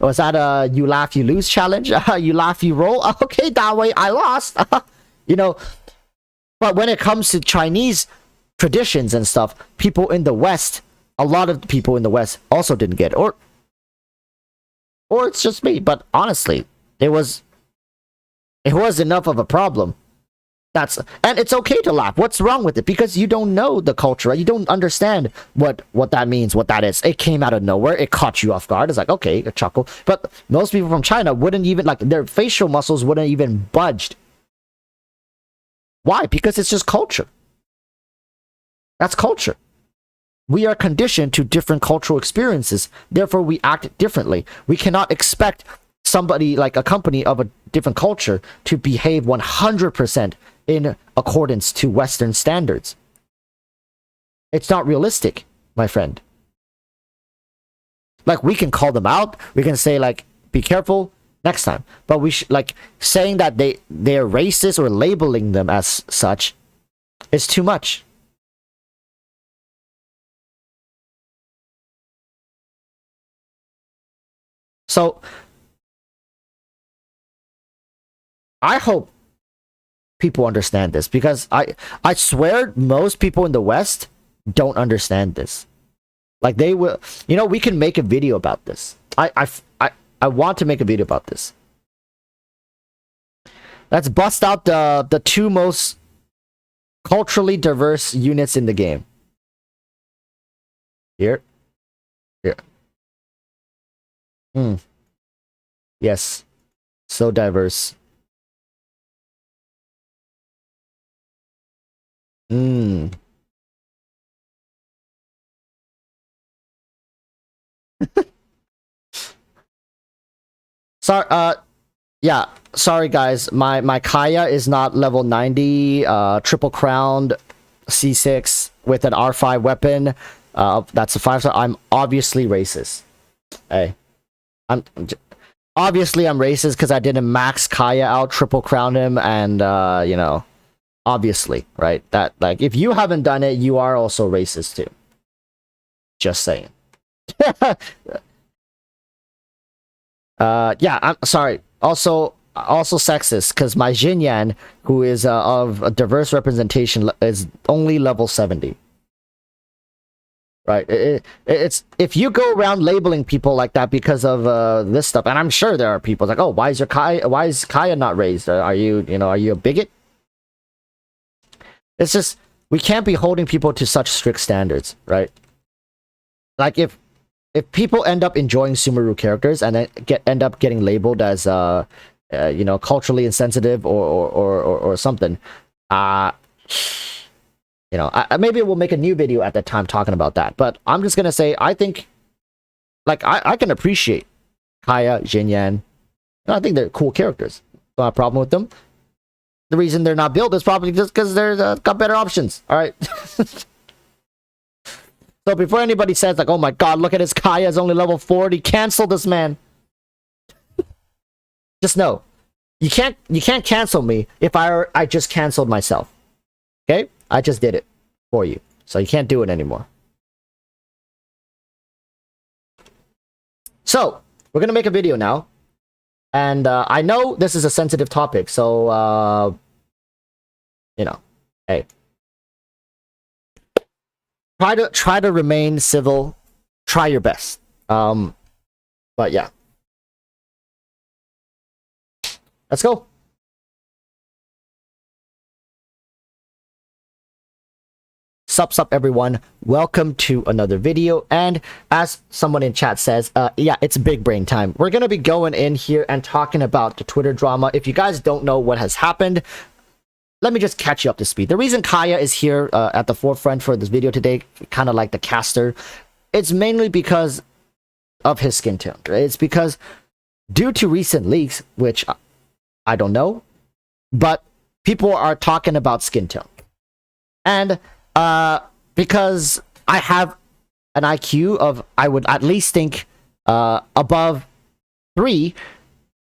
was that a you laugh you lose challenge? You laugh you roll? Okay, that way I lost. But when it comes to Chinese traditions and stuff, people in the West, a lot of people in the West also didn't get it. Or it's just me, but honestly, it was enough of a problem. And it's okay to laugh. What's wrong with it? Because you don't know the culture, right? You don't understand what that means, what that is. It came out of nowhere. It caught you off guard. It's like, okay, a chuckle. But most people from China wouldn't even, like, their facial muscles wouldn't even budged. Why? Because it's just culture. That's culture. We are conditioned to different cultural experiences. Therefore, we act differently. We cannot expect somebody, like a company of a different culture, to behave 100% in accordance to Western standards. It's not realistic, my friend. Like, we can call them out. We can say, like, be careful next time. But we like, saying that they're racist or labeling them as such is too much. So, I hope people understand this, because I swear most people in the West don't understand this. Like, they will, we can make a video about this. I want to make a video about this. Let's bust out the two most culturally diverse units in the game. Here. Yes. So diverse. Sorry, yeah, sorry guys. My Kaya is not level 90, triple crowned C6 with an R5 weapon. That's a 5-star. I'm obviously racist. Hey. Obviously I'm racist because I didn't max Kaya out, triple crown him, and obviously, right? That, like, if you haven't done it, you are also racist too. Just saying. Yeah, I'm sorry. Also sexist, because my Jinyan, who is of a diverse representation, is only level 70. Right? It's, if you go around labeling people like that because of this stuff, and I'm sure there are people like, oh, why is Kaya not raised? Are you a bigot? It's just, we can't be holding people to such strict standards, right? Like, if people end up enjoying Sumeru characters and then end up getting labeled as culturally insensitive or something, maybe we'll make a new video at that time talking about that. But I'm just gonna say, I think, like, I can appreciate Kaya, Jinyan. I think they're cool characters. Don't have a problem with them. The reason they're not built is probably just because they're got better options. All right. So before anybody says, like, oh my god, look at his Kaya, is only level 40, cancel this man. Just know, you can't cancel me if I just canceled myself. Okay? I just did it for you. So you can't do it anymore. So, we're gonna make a video now. And I know this is a sensitive topic, so hey. Try to remain civil. Try your best. But yeah. Let's go. Sup everyone, welcome to another video. And as someone in chat says, yeah, it's big brain time. We're gonna be going in here and talking about the Twitter drama. If you guys don't know what has happened, let me just catch you up to speed. The reason Kaya is here at the forefront for this video today, kind of like the caster, it's mainly because of his skin tone. Right? It's because due to recent leaks, which I don't know, but people are talking about skin tone. And because I have an IQ of, I would at least think, above 3,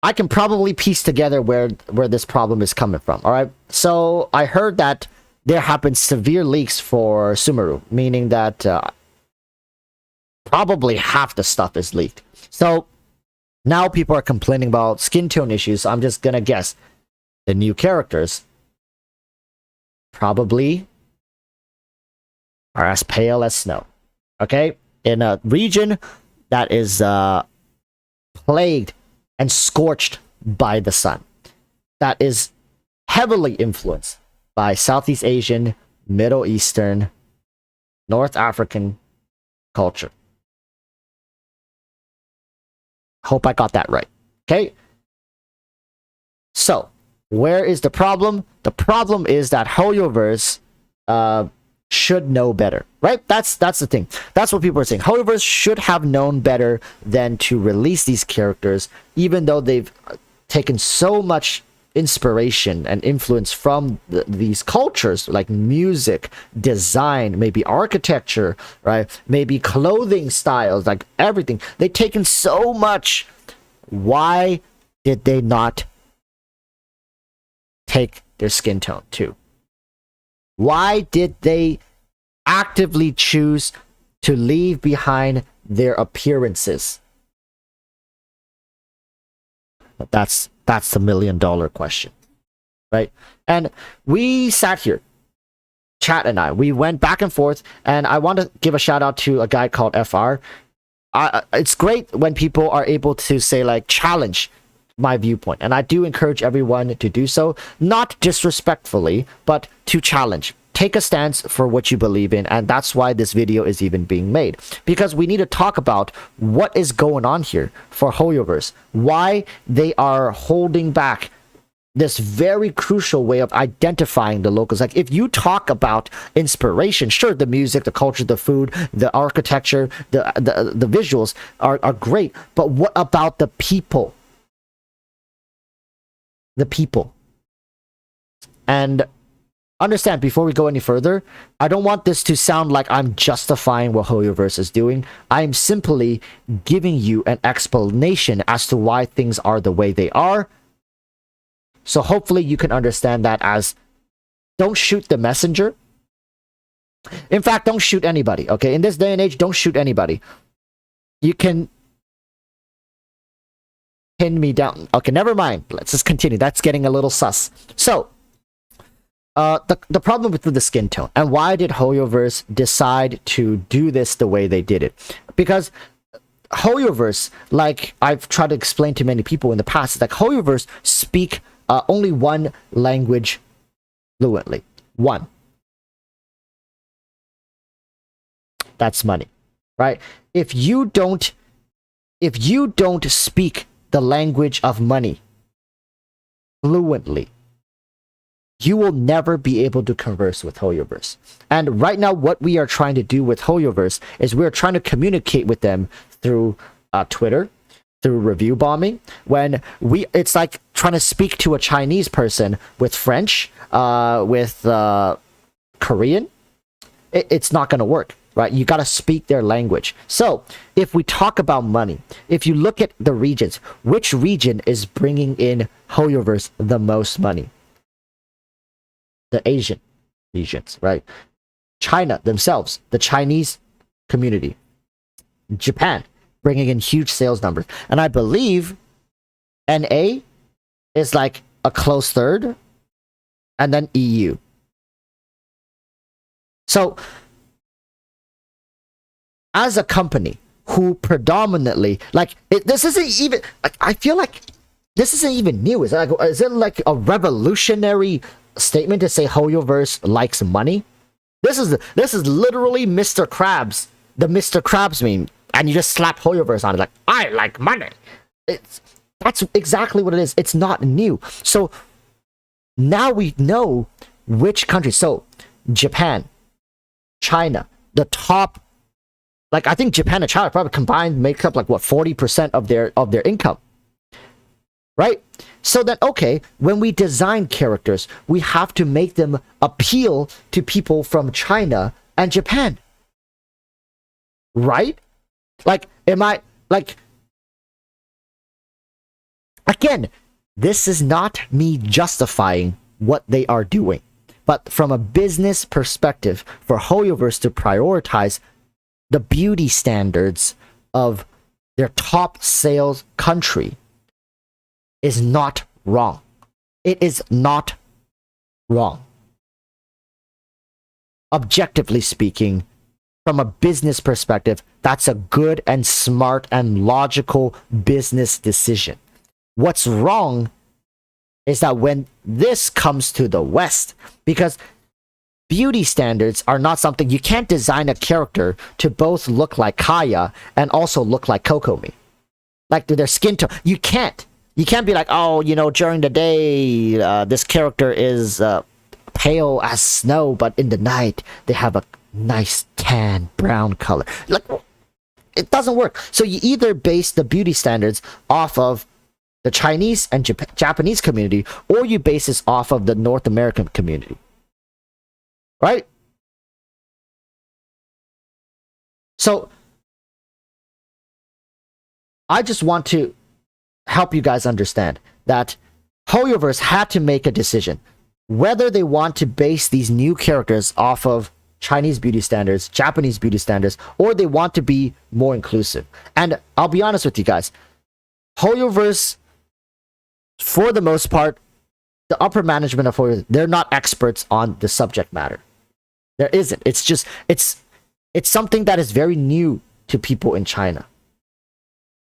I can probably piece together where this problem is coming from. All right. So I heard that there have been severe leaks for Sumeru, meaning that probably half the stuff is leaked. So now people are complaining about skin tone issues. I'm just gonna guess the new characters probably are as pale as snow. Okay? In a region that is plagued and scorched by the sun, that is heavily influenced by Southeast Asian, Middle Eastern, North African culture. Hope I got that right. Okay? So, where is the problem? The problem is that HoYoverse should know better, right? That's the thing. That's what people are saying. HoYoverse should have known better than to release these characters, even though they've taken so much inspiration and influence from these cultures, like music, design, maybe architecture, right? Maybe clothing styles, like everything. They've taken so much. Why did they not take their skin tone too? Why did they actively choose to leave behind their appearances? But that's the $1 million question, right? And we sat here, chat and I, we went back and forth, and I want to give a shout out to a guy called FR. It's great when people are able to say, like, challenge my viewpoint, and I do encourage everyone to do so, not disrespectfully, but to challenge. Take a stance for what you believe in, and that's why this video is even being made, because we need to talk about what is going on here for HoYoverse, why they are holding back this very crucial way of identifying the locals. Like, if you talk about inspiration, sure, the music, the culture, the food, the architecture, the visuals are great, but what about the people? The people. And understand, before we go any further, I don't want this to sound like I'm justifying what HoYoverse is doing. I'm simply giving you an explanation as to why things are the way they are. So hopefully you can understand that as, don't shoot the messenger. In fact, don't shoot anybody, okay? In this day and age, don't shoot anybody. You can pin me down. Okay, never mind. Let's just continue. That's getting a little sus. So, the problem with the skin tone, and why did HoYoverse decide to do this the way they did it? Because HoYoverse, like I've tried to explain to many people in the past, is like HoYoverse speak only one language fluently. One. That's money, right? If you don't speak the language of money fluently, you will never be able to converse with HoYoverse. And right now, what we are trying to do with HoYoverse is we're trying to communicate with them through Twitter, through review bombing. When it's like trying to speak to a Chinese person with French, with Korean. It's not going to work, right? You got to speak their language. So if we talk about money, if you look at the regions, which region is bringing in HoYoverse the most money? The Asian regions, right? China themselves, the Chinese community. Japan, bringing in huge sales numbers. And I believe NA is like a close third, and then EU. So, as a company who predominantly, like, this isn't even, like, I feel like This isn't even new. Is it like a revolutionary statement to say Hoyoverse likes money? This is literally Mr. Krabs, the Mr. Krabs meme, and you just slap Hoyoverse on it like, I like money. That's exactly what it is. It's not new. So now we know which countries. So Japan, China, the top, like I think Japan and China probably combined make up like what 40% of their income. Right? So then, okay, when we design characters, we have to make them appeal to people from China and Japan. Right? Like, again, this is not me justifying what they are doing. But from a business perspective, for Hoyoverse to prioritize the beauty standards of their top sales country is not wrong. It is not wrong. Objectively speaking, from a business perspective, that's a good and smart and logical business decision. What's wrong is that when this comes to the West, because beauty standards are not something you can't design a character to both look like Kaya and also look like Kokomi. Like their skin tone. You can't. You can't be like, oh, you know, during the day, this character is pale as snow, but in the night, they have a nice tan brown color. Like, it doesn't work. So you either base the beauty standards off of the Chinese and Japanese community, or you base this off of the North American community. Right? So, I just want to help you guys understand that Hoyoverse had to make a decision whether they want to base these new characters off of Chinese beauty standards, Japanese beauty standards, or they want to be more inclusive. And I'll be honest with you guys, Hoyoverse, for the most part, the upper management of Hoyoverse, they're not experts on the subject matter. There isn't. It's just, it's something that is very new to people in China.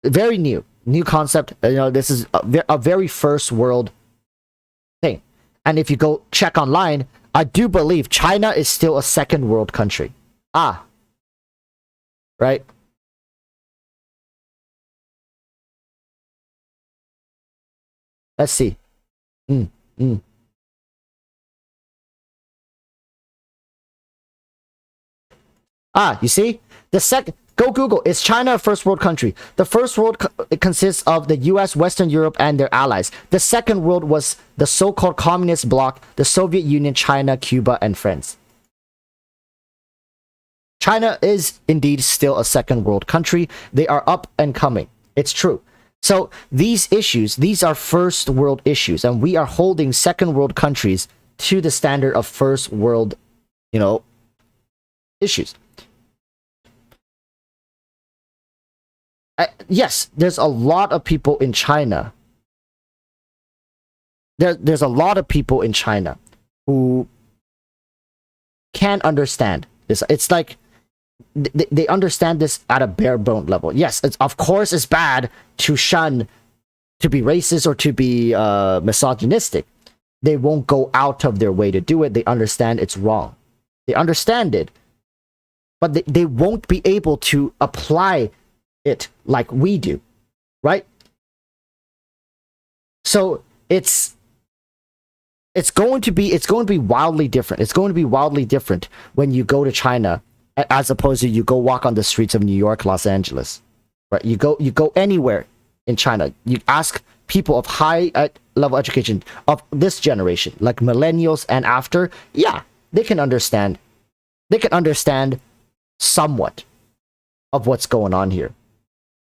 Very new concept. You know, this is a very first world thing. And if you go check online, I do believe China is still a second world country. Right? Let's see. You see? The second, go Google. Is China a first world country? The first world it consists of the US, Western Europe, and their allies. The second world was the so-called communist bloc, the Soviet Union, China, Cuba, and friends. China is indeed still a second world country. They are up and coming. It's true. So these issues, these are first world issues, and we are holding second world countries to the standard of first world, issues. Yes, there's a lot of people in China. There's a lot of people in China who can understand this. It's like they understand this at a bare bone level. Yes, of course it's bad to shun, to be racist or to be misogynistic. They won't go out of their way to do it. They understand it's wrong. They understand it, but they won't be able to apply it like we do, right? So it's going to be wildly different. It's going to be wildly different when you go to China as opposed to you go walk on the streets of New York, Los Angeles, right? You go anywhere in China. You ask people of high level education of this generation, like millennials and after, yeah, they can understand. They can understand somewhat of what's going on here.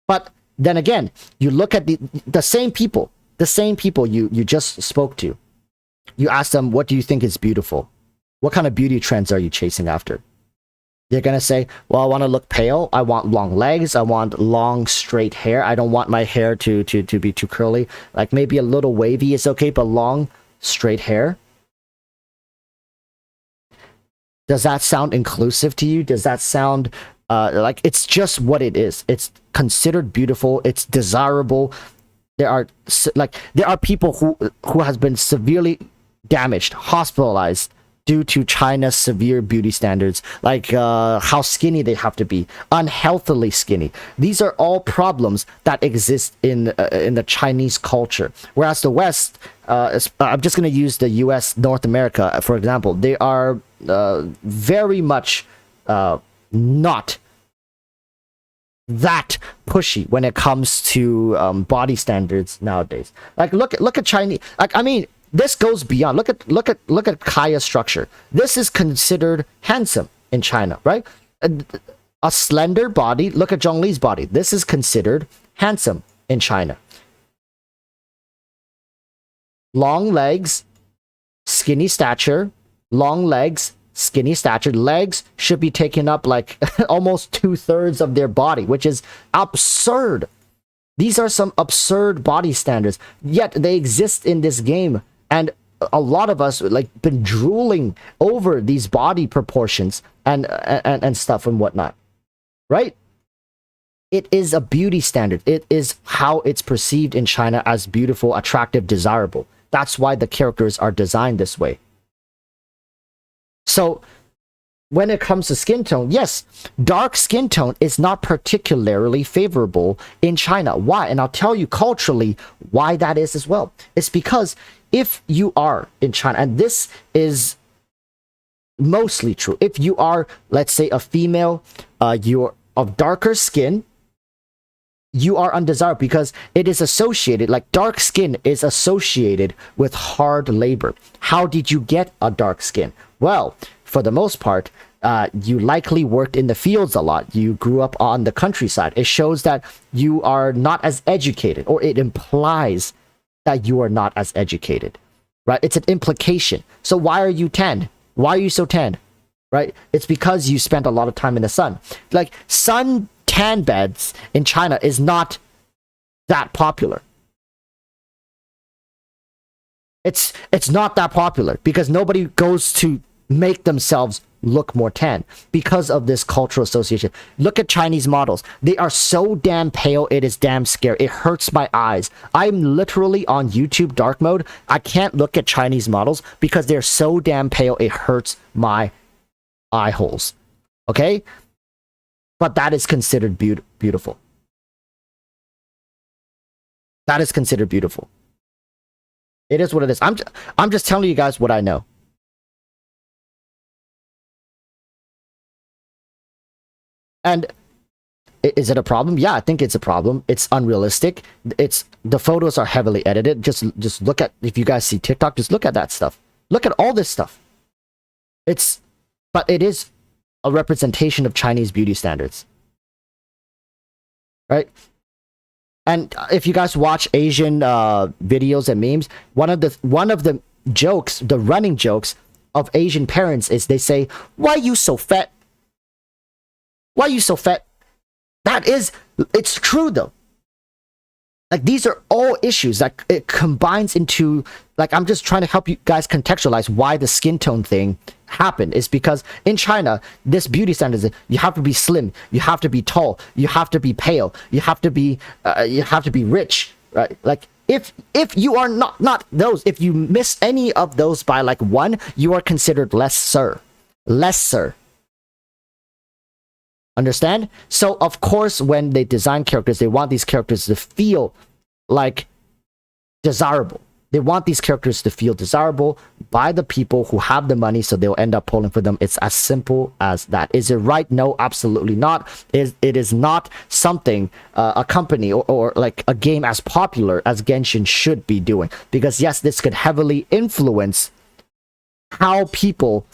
But then again, you look at the same people you just spoke to. You ask them, what do you think is beautiful? What kind of beauty trends are you chasing after? They're going to say, well, I want to look pale. I want long legs. I want long, straight hair. I don't want my hair to be too curly. Like maybe a little wavy is okay, but long, straight hair. Does that sound inclusive to you? Does that sound like it's just what it is? It's considered beautiful. It's desirable. there are people who has been severely damaged, hospitalized due to China's severe beauty standards, like how skinny they have to be, unhealthily skinny. These are all problems that exist in the Chinese culture. Whereas the West, I'm just going to use the U.S., North America, for example. They are very much not that pushy when it comes to body standards nowadays. Like look at Chinese. Like I mean, this goes beyond. Look at Kaya's structure. This is considered handsome in China, right? A slender body. Look at Zhongli's body. This is considered handsome in China. Long legs, skinny stature. Long legs, skinny stature. Legs should be taken up like almost 2/3 of their body, which is absurd. These are some absurd body standards, yet they exist in this game, and a lot of us like been drooling over these body proportions and stuff and whatnot, right? It is a beauty standard. It is how it's perceived in China as beautiful, attractive, desirable. That's why the characters are designed this way. So when it comes to skin tone, yes, dark skin tone is not particularly favorable in China. Why? And I'll tell you culturally why that is as well. It's because if you are in China, and this is mostly true, if you are, let's say, a female, you're of darker skin, you are undesirable because it is associated, like dark skin is associated with hard labor. How did you get a dark skin? Well, for the most part, you likely worked in the fields a lot. You grew up on the countryside. It shows that you are not as educated, or it implies that you are not as educated, right? It's an implication. So why are you tanned? Why are you so tanned, right? It's because you spent a lot of time in the sun. Like sun tan beds in China is not that popular. It's not that popular because nobody goes to make themselves look more tan because of this cultural association. Look at Chinese models. They are so damn pale, it is damn scary. It hurts my eyes. I'm literally on YouTube dark mode. I can't look at Chinese models because they're so damn pale, it hurts my eye holes. Okay? But that is considered beautiful. That is considered beautiful. It is what it is. I'm just telling you guys what I know. And is it a problem? Yeah, I think it's a problem. It's unrealistic. The photos are heavily edited. Just look at, if you guys see TikTok, just look at that stuff. Look at all this stuff. But it is a representation of Chinese beauty standards, right? And if you guys watch Asian videos and memes, one of the jokes, the running jokes of Asian parents is they say, "Why are you so fat? Why are you so fat?" It's true though. Like these are all issues that it combines into, like, I'm just trying to help you guys contextualize why the skin tone thing happened. Is because in China, this beauty standard is you have to be slim, you have to be tall, you have to be pale, you have to be rich, right? Like if you are not those, if you miss any of those by like one, you are considered lesser. Understand? So of course, when they design characters, they want these characters to feel like desirable. They want these characters to feel desirable by the people who have the money, so they'll end up pulling for them. It's as simple as that. Is it right? No, absolutely not. It is not something a company or like a game as popular as Genshin should be doing. Because yes, this could heavily influence how people,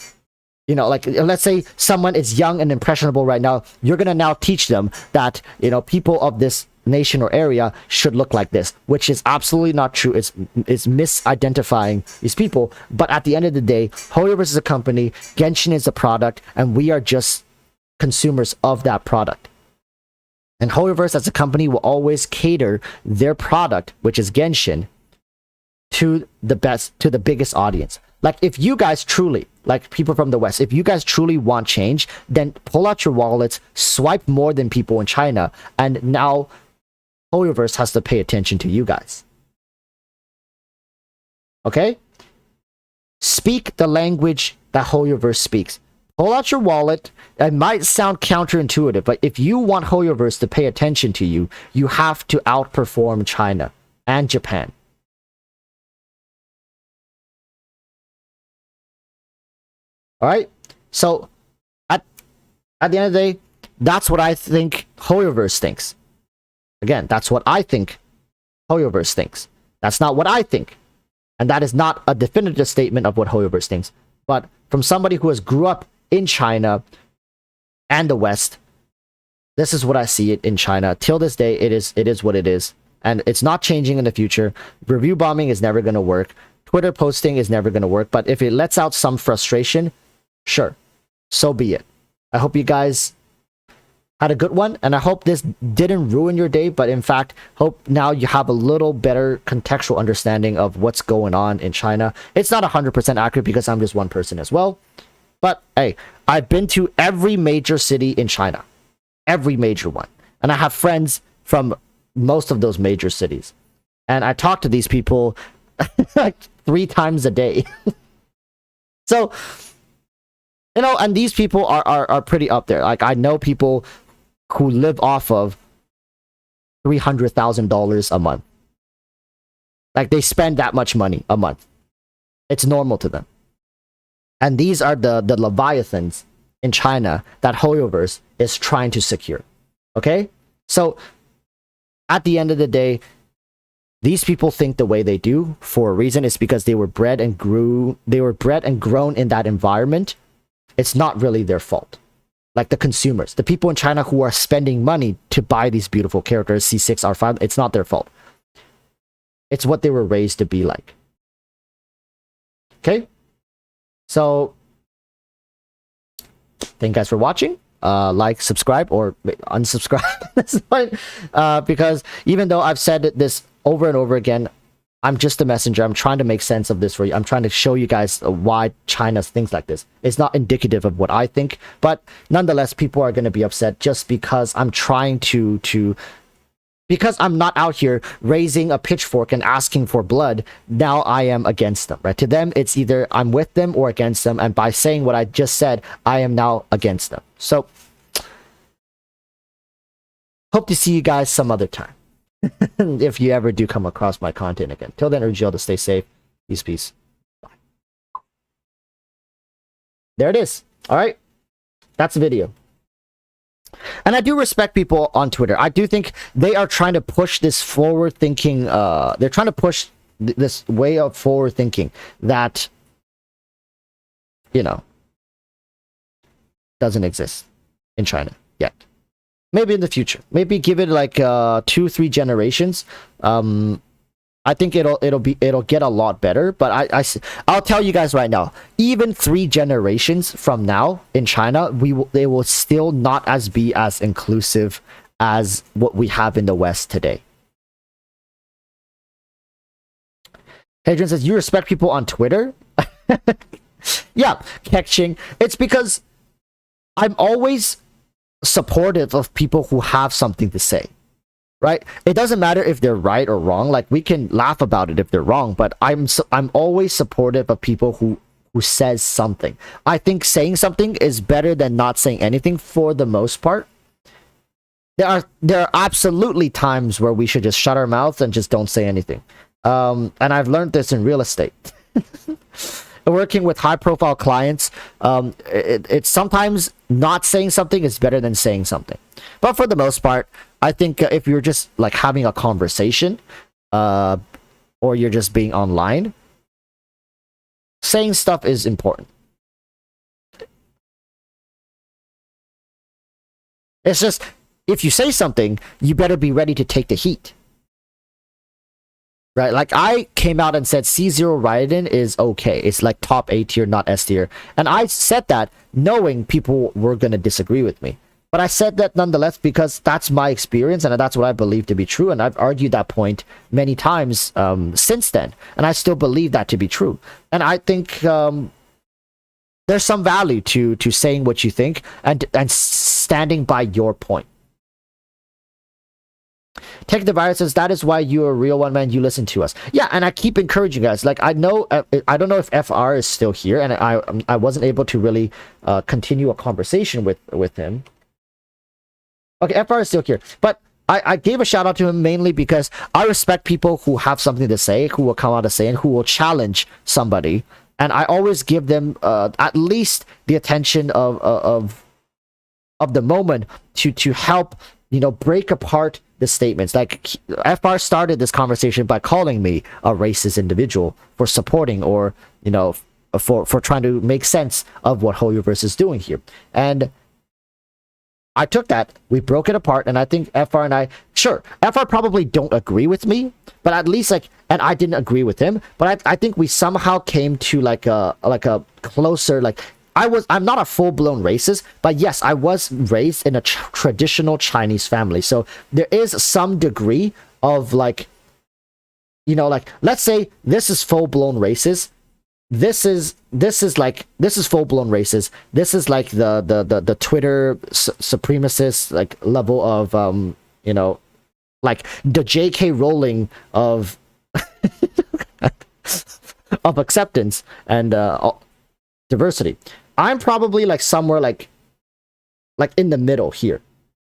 you know, like let's say someone is young and impressionable right now. You're going to now teach them that, you know, people of this nation or area should look like this, which is absolutely not true. It's misidentifying these people. But at the end of the day, HoYoverse is a company, Genshin is a product, and we are just consumers of that product. And HoYoverse as a company will always cater their product, which is Genshin, to the biggest audience. Like if you guys truly, like people from the West, if you guys truly want change, then pull out your wallets, swipe more than people in China, and now Hoyoverse has to pay attention to you guys. Okay? Speak the language that Hoyoverse speaks. Pull out your wallet. It might sound counterintuitive, but if you want Hoyoverse to pay attention to you, you have to outperform China and Japan. Alright? So, at the end of the day, that's what I think Hoyoverse thinks. Again, that's what I think Hoyoverse thinks. That's not what I think. And that is not a definitive statement of what Hoyoverse thinks. But from somebody who has grew up in China and the West, this is what I see it in China. Till this day, it is what it is. And it's not changing in the future. Review bombing is never going to work. Twitter posting is never going to work. But if it lets out some frustration, sure, so be it. I hope you guys had a good one, and I hope this didn't ruin your day, but in fact, hope now you have a little better contextual understanding of what's going on in China. It's not 100% accurate because I'm just one person as well. But hey, I've been to every major city in China. Every major one. And I have friends from most of those major cities. And I talk to these people like 3 times a day. So, you know, and these people are pretty up there. Like, I know people who live off of $300,000 a month. Like, they spend that much money a month. It's normal to them. And these are the leviathans in China that Hoyoverse is trying to secure. Okay? So, at the end of the day, these people think the way they do for a reason. It's because they were bred and grown in that environment. It's not really their fault. Like the consumers, the people in China who are spending money to buy these beautiful characters, C6, R5, it's not their fault. It's what they were raised to be like. Okay? So, thank you guys for watching. Like, subscribe, or unsubscribe. That's fine. Because even though I've said this over and over again, I'm just a messenger. I'm trying to make sense of this for you. I'm trying to show you guys why China thinks like this. It's not indicative of what I think, but nonetheless, people are going to be upset just because I'm trying because I'm not out here raising a pitchfork and asking for blood. Now I am against them, right? To them, it's either I'm with them or against them. And by saying what I just said, I am now against them. So, hope to see you guys some other time. If you ever do come across my content again. Till then, urge you all to stay safe. Peace. Bye. There it is. All right. That's the video. And I do respect people on Twitter. I do think they are trying to push this forward thinking. They're trying to push this way of forward thinking that, you know, doesn't exist in China yet. Maybe in the future. Maybe give it like 2-3 generations. I think it'll get a lot better. But I'll tell you guys right now. Even 3 generations from now in China, they will still not be as inclusive as what we have in the West today. Hadrian says, you respect people on Twitter? Yeah, catching. It's because I'm always supportive of people who have something to say, right? It doesn't matter if they're right or wrong. Like, we can laugh about it if they're wrong, but I'm always supportive of people who says something. I think saying something is better than not saying anything for the most part. There are absolutely times where we should just shut our mouths and just don't say anything. And I've learned this in real estate. Working with high-profile clients, it's sometimes not saying something is better than saying something. But for the most part, I think if you're just like having a conversation, or you're just being online, saying stuff is important. It's just, if you say something, you better be ready to take the heat. Right, like I came out and said C0 Raiden is okay. It's like top A tier, not S tier. And I said that knowing people were going to disagree with me. But I said that nonetheless because that's my experience and that's what I believe to be true. And I've argued that point many times since then. And I still believe that to be true. And I think there's some value to saying what you think and standing by your point. Take the viruses. That is why you're a real one, man. You listen to us. Yeah, and I keep encouraging you guys. Like, I know, I don't know if FR is still here, and I wasn't able to really continue a conversation with him. Okay, FR is still here, but I gave a shout out to him mainly because I respect people who have something to say, who will come out to say, and who will challenge somebody. And I always give them at least the attention of the moment to help, you know, break apart the statements. Like, FR started this conversation by calling me a racist individual for supporting, or, you know, for trying to make sense of what Hoyoverse is doing here. And I took that, we broke it apart, and I think FR and I, sure, FR probably don't agree with me, but at least, like, and I didn't agree with him, but I think we somehow came to like a closer, like, I'm not a full-blown racist, but yes, I was raised in a traditional Chinese family, so there is some degree of, like, you know, like, let's say this is full-blown racist, this is full-blown racist, this is like the Twitter supremacist, like, level of you know, like the JK Rowling of of acceptance and diversity. I'm probably like somewhere like in the middle here.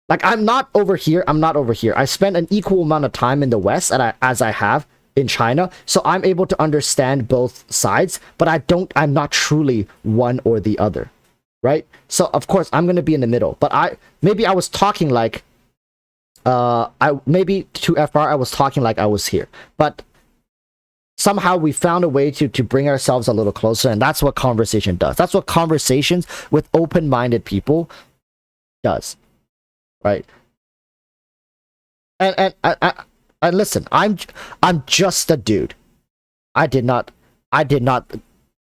Like, I'm not over here, I'm not over here. I spent an equal amount of time in the West as I have in China, so I'm able to understand both sides, but I'm not truly one or the other, right? So of course I'm going to be in the middle, but maybe I was talking like maybe to FR I was talking like I was here, but somehow we found a way to bring ourselves a little closer, and that's what conversation does. That's what conversations with open-minded people does, right? And listen, I'm just a dude. I did not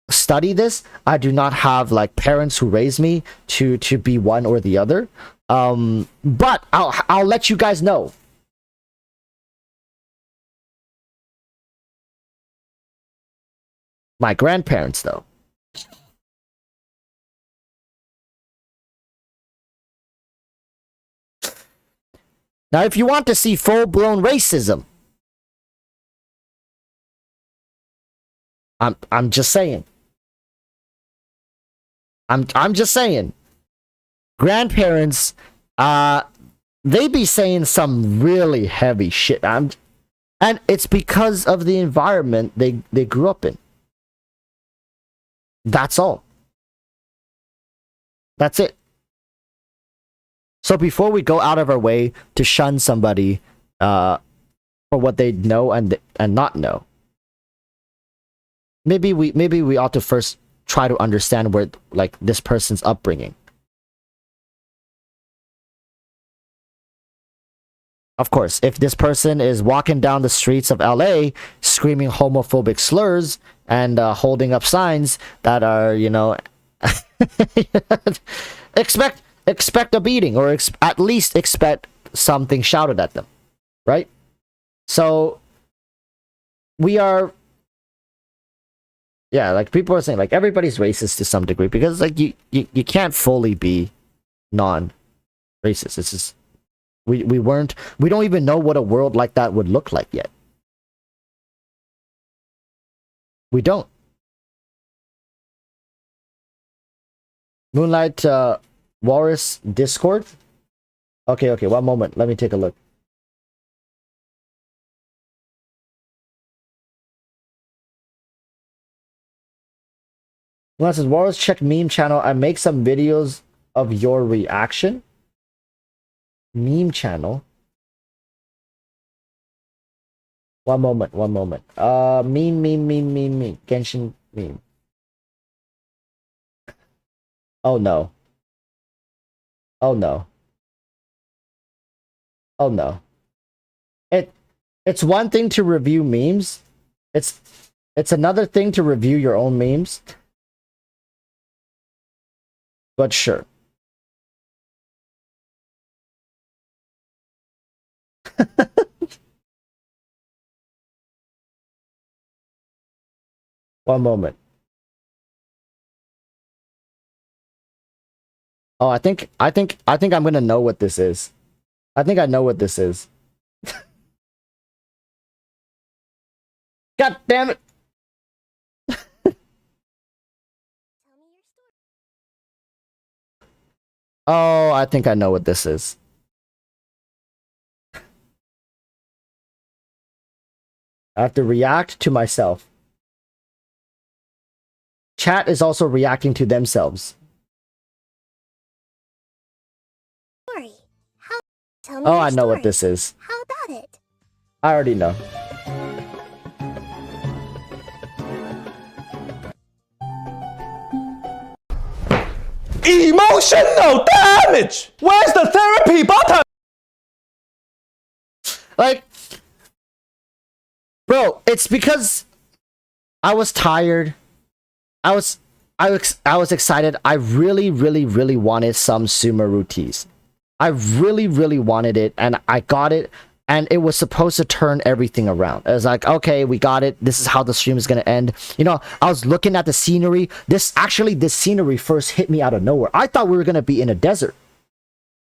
study this. I do not have like parents who raised me to be one or the other. But I'll let you guys know. My grandparents, though. Now, if you want to see full-blown racism, I'm just saying. I'm just saying. Grandparents, they be saying some really heavy shit. And it's because of the environment they grew up in. That's all. That's it. So before we go out of our way to shun somebody for what they know and not know, maybe we ought to first try to understand where, like, this person's upbringing. Of course, if this person is walking down the streets of LA screaming homophobic slurs and holding up signs that are, you know, expect a beating, or at least expect something shouted at them, right? So we are, yeah, like people are saying, like, everybody's racist to some degree, because like you can't fully be non-racist. It's just we don't even know what a world like that would look like yet. We don't. Moonlight Walrus Discord. Okay, one moment. Let me take a look. Moonlight says, Walrus, check meme channel. I make some videos of your reaction. Meme channel. One moment. Meme. Genshin meme. Oh no. Oh no. Oh no. It's one thing to review memes. It's another thing to review your own memes. But sure. One moment. Oh, I think I'm gonna know what this is. I think I know what this is. God damn it. Oh, I think I know what this is. I have to react to myself. Chat is also reacting to themselves. Oh, I know what this is. How about it? I already know. Emotional damage! Where's the therapy button? Like, bro, it's because I was tired. I was excited. I really wanted some Sumeru teas. I really wanted it, and I got it, and it was supposed to turn everything around. It was like, okay, we got it. This is how the stream is gonna end. You know, I was looking at the scenery. This scenery first hit me out of nowhere. I thought we were gonna be in a desert.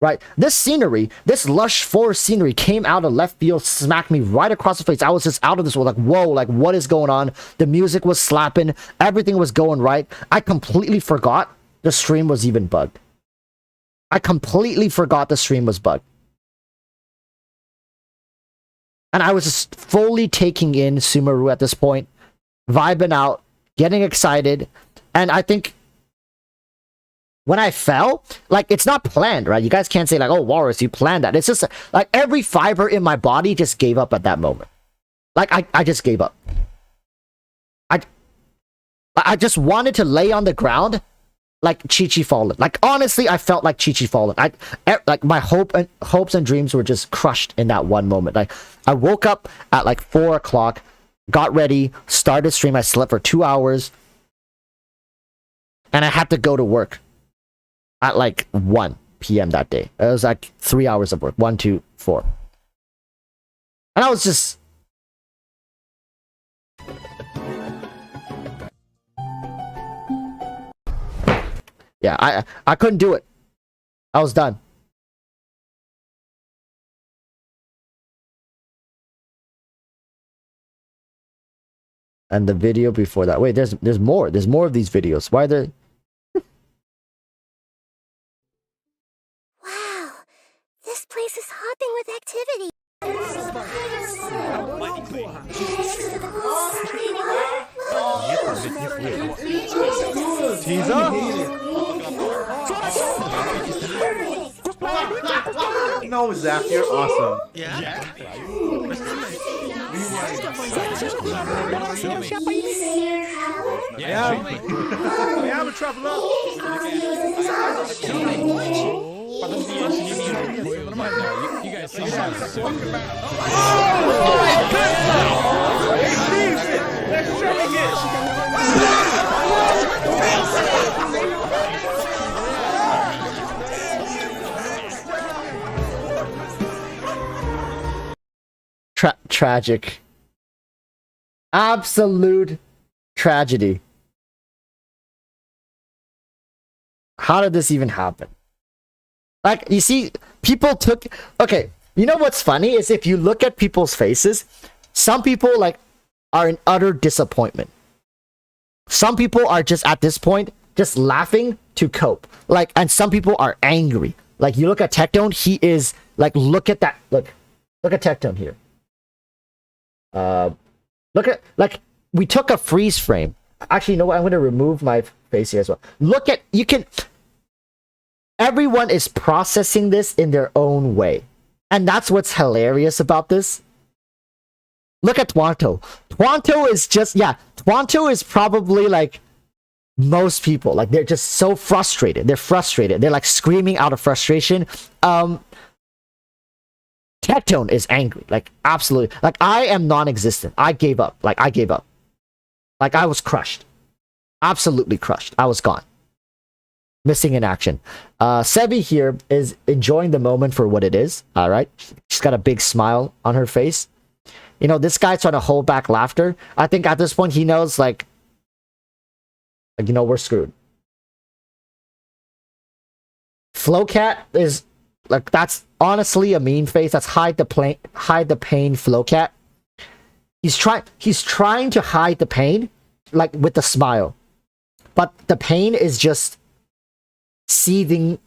Right? This scenery, this lush forest scenery came out of left field, smacked me right across the face. I was just out of this world, like, whoa, like, what is going on? The music was slapping, everything was going right. I completely forgot the stream was even bugged. I completely forgot the stream was bugged. And I was just fully taking in Sumeru at this point, vibing out, getting excited, and I think when I fell, like, it's not planned, right? You guys can't say, like, oh, Walrus, you planned that. It's just, like, every fiber in my body just gave up at that moment. Like, I just gave up. I just wanted to lay on the ground like Chi-Chi fallen. Like, honestly, I felt like Chi-Chi fallen. Like, my hopes and dreams were just crushed in that one moment. Like, I woke up at, like, 4 o'clock, got ready, started stream. I slept for 2 hours, and I had to go to work at like 1 p.m. that day. It was like 3 hours of work. 1, 2, 4. And I was just... Yeah, I couldn't do it. I was done. And the video before that. Wait, there's more. There's more of these videos. Why are there... Wow, this place is hopping with activity. No, Zach, you're awesome. Yeah? Yeah, I'm a traveler. You guys see that? Let's try again. Tragic. Absolute tragedy. How did this even happen? Like, you see, people took... Okay, you know what's funny is if you look at people's faces, some people, like, are in utter disappointment. Some people are just, at this point, just laughing to cope. Like, and some people are angry. Like, you look at Tectone, he is, like, look at that. Look at Tectone here. Look at, like, we took a freeze frame. Actually, you know what? I'm going to remove my face here as well. Look at, you can... Everyone is processing this in their own way. And that's what's hilarious about this. Look at Twanto. Twanto is just, yeah, Twanto is probably like most people. Like, they're just so frustrated. They're frustrated. They're like screaming out of frustration. Tectone is angry. Like, absolutely. Like, I am non-existent. I gave up. Like, I gave up. Like, I was crushed. Absolutely crushed. I was gone. Missing in action. Sebi here is enjoying the moment for what it is. All right. She's got a big smile on her face. You know, this guy's trying to hold back laughter. I think at this point he knows, like, you know, we're screwed. Flowcat is, like, that's honestly a mean face. That's hide the pain Flowcat. He's trying to hide the pain, like with the smile, but the pain is just seething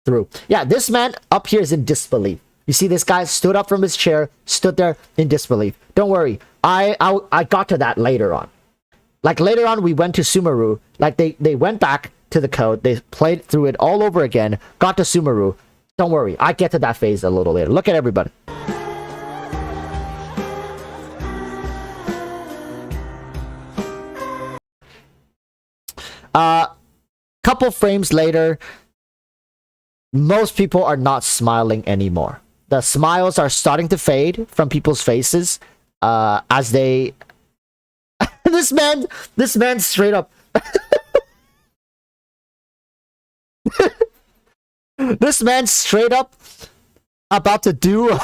through. Yeah, this man up here is in disbelief. You see, this guy stood up from his chair, stood there in disbelief. Don't worry, I got to that later on. Like later on, we went to Sumeru. Like they went back to the code, they played through it all over again, got to Sumeru. Don't worry, I get to that phase a little later. Look at everybody. Couple frames later, most people are not smiling anymore. The smiles are starting to fade from people's faces as they this man straight up this man straight up about to do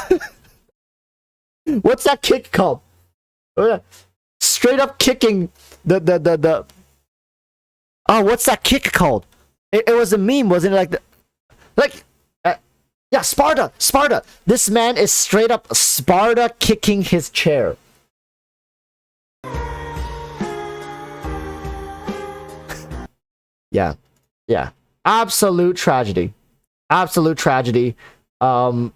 what's that kick called? Straight up kicking the oh, what's that kick called? It was a meme, wasn't it? Yeah, Sparta. This man is straight up Sparta kicking his chair. Yeah. Absolute tragedy. The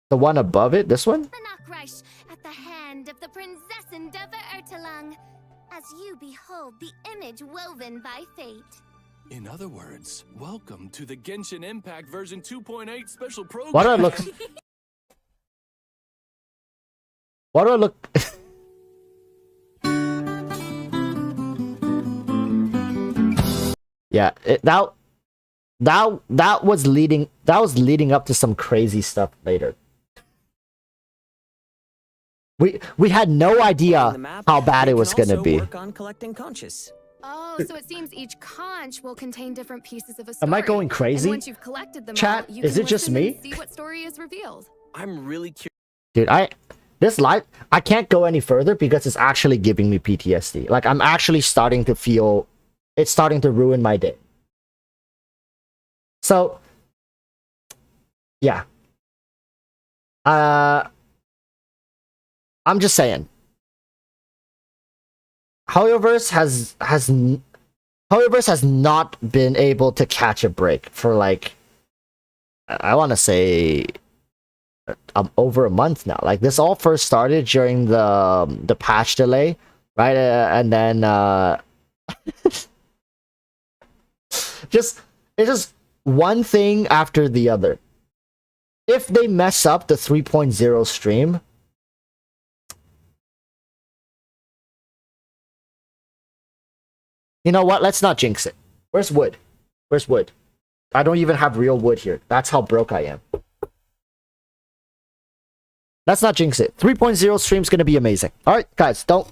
one above it, this one? The Nachreich at the hand of the Prinzessin der Verurteilung, as you behold the image woven by fate. In other words, welcome to the Genshin Impact version 2.8 special program. Why do I look? Yeah, that was leading up to some crazy stuff later. We had no idea how bad it was gonna be. Oh, so it seems each conch will contain different pieces of a story. Am I going crazy? And once you've collected them Chat, all, you is can it just listen me? and see what story is revealed. I'm really curious. Dude, I can't go any further because it's actually giving me PTSD. Like, I'm actually starting to feel it's starting to ruin my day. So, yeah. I'm just saying. Hoyoverse has not been able to catch a break for like, I want to say over a month now. Like, this all first started during the patch delay, right? And then it's just one thing after the other. If they mess up the 3.0 stream, you know what? Let's not jinx it. Where's wood? I don't even have real wood here. That's how broke I am. Let's not jinx it. 3.0 stream's gonna be amazing. Alright, guys, don't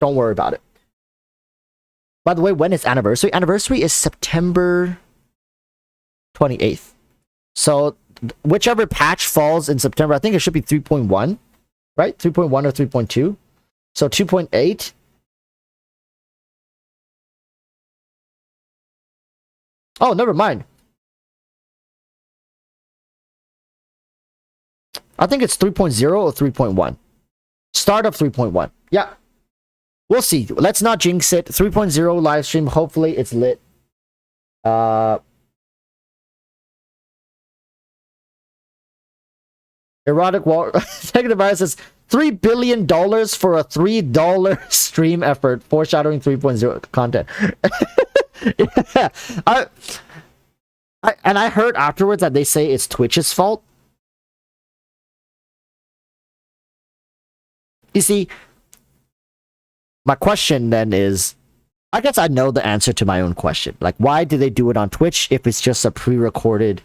worry about it. By the way, when is anniversary? Anniversary is September 28th. So, whichever patch falls in September, I think it should be 3.1, right? 3.1 or 3.2. So 2.8. Oh, never mind. I think it's 3.0 or 3.1. Start of 3.1. Yeah. We'll see. Let's not jinx it. 3.0 live stream. Hopefully it's lit. EroticWalruss. Taking the virus says $3 billion for a $3 stream effort, foreshadowing 3.0 content. Yeah. I heard afterwards that they say it's Twitch's fault. You see, my question then is, I guess I know the answer to my own question. Like, why do they do it on Twitch if it's just a pre-recorded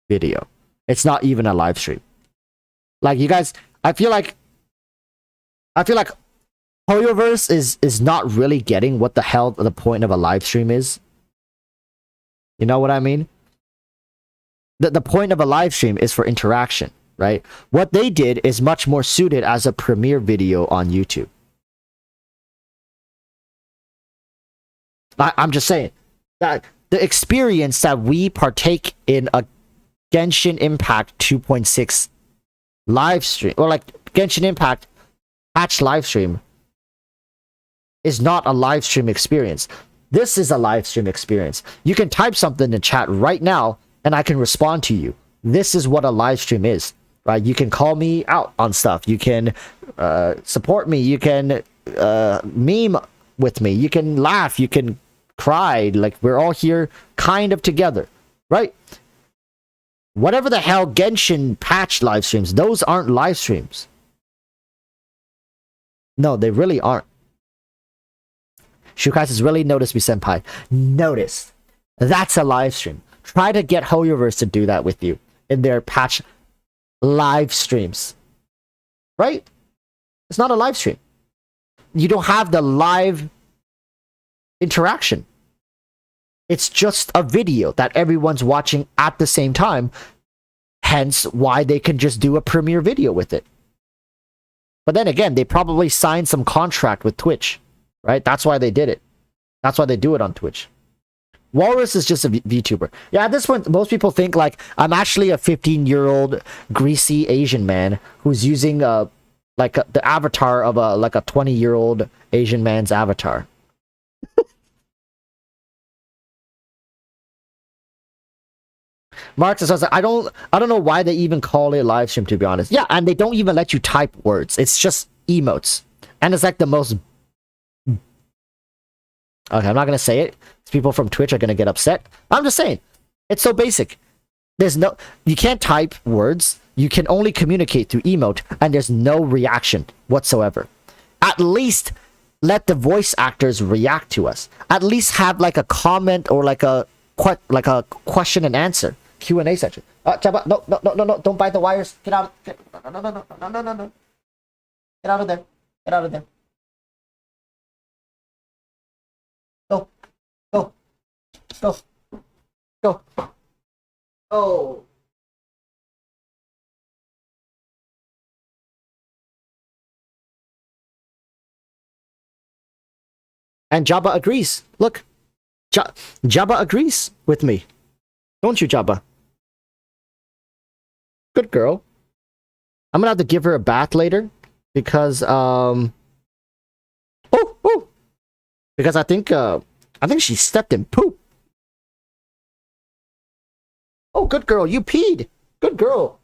video? It's not even a live stream. Like, you guys, I feel like Hoyoverse is not really getting what the hell the point of a live stream is. You know what I mean? The point of a live stream is for interaction, right? What they did is much more suited as a premiere video on YouTube. I'm just saying that the experience that we partake in a Genshin Impact 2.6 live stream, or like Genshin Impact patch live stream, is not a live stream experience. This is a live stream experience. You can type something in chat right now and I can respond to you. This is what a live stream is, right? You can call me out on stuff. You can support me. You can meme with me. You can laugh. You can cry. Like, we're all here kind of together, right? Whatever the hell Genshin patch live streams, those aren't live streams. No, they really aren't. Shukai says, really notice me, senpai. Notice. That's a live stream. Try to get Hoyoverse to do that with you in their patch live streams. Right? It's not a live stream. You don't have the live interaction. It's just a video that everyone's watching at the same time. Hence why they can just do a premiere video with it. But then again, they probably signed some contract with Twitch. Right? That's why they did it. That's why they do it on Twitch. Walrus is just a VTuber. Yeah, at this point, most people think like I'm actually a 15-year-old greasy Asian man who's using the avatar of a 20-year-old Asian man's avatar. Mark says, I don't know why they even call it live stream, to be honest. Yeah, and they don't even let you type words. It's just emotes. And it's like the most... Okay, I'm not gonna say it. People from Twitch are gonna get upset. I'm just saying, it's so basic. You can't type words. You can only communicate through emote, and there's no reaction whatsoever. At least let the voice actors react to us. At least have like a comment or like a question and answer Q&A section. Jabba, no! Don't bite the wires. Get out! No! Get out of there! Get out of there! Go. Oh. And Jabba agrees. Look. Jabba agrees with me. Don't you, Jabba? Good girl. I'm gonna have to give her a bath later. Because, because I think she stepped in poop. Oh, good girl, you peed. Good girl.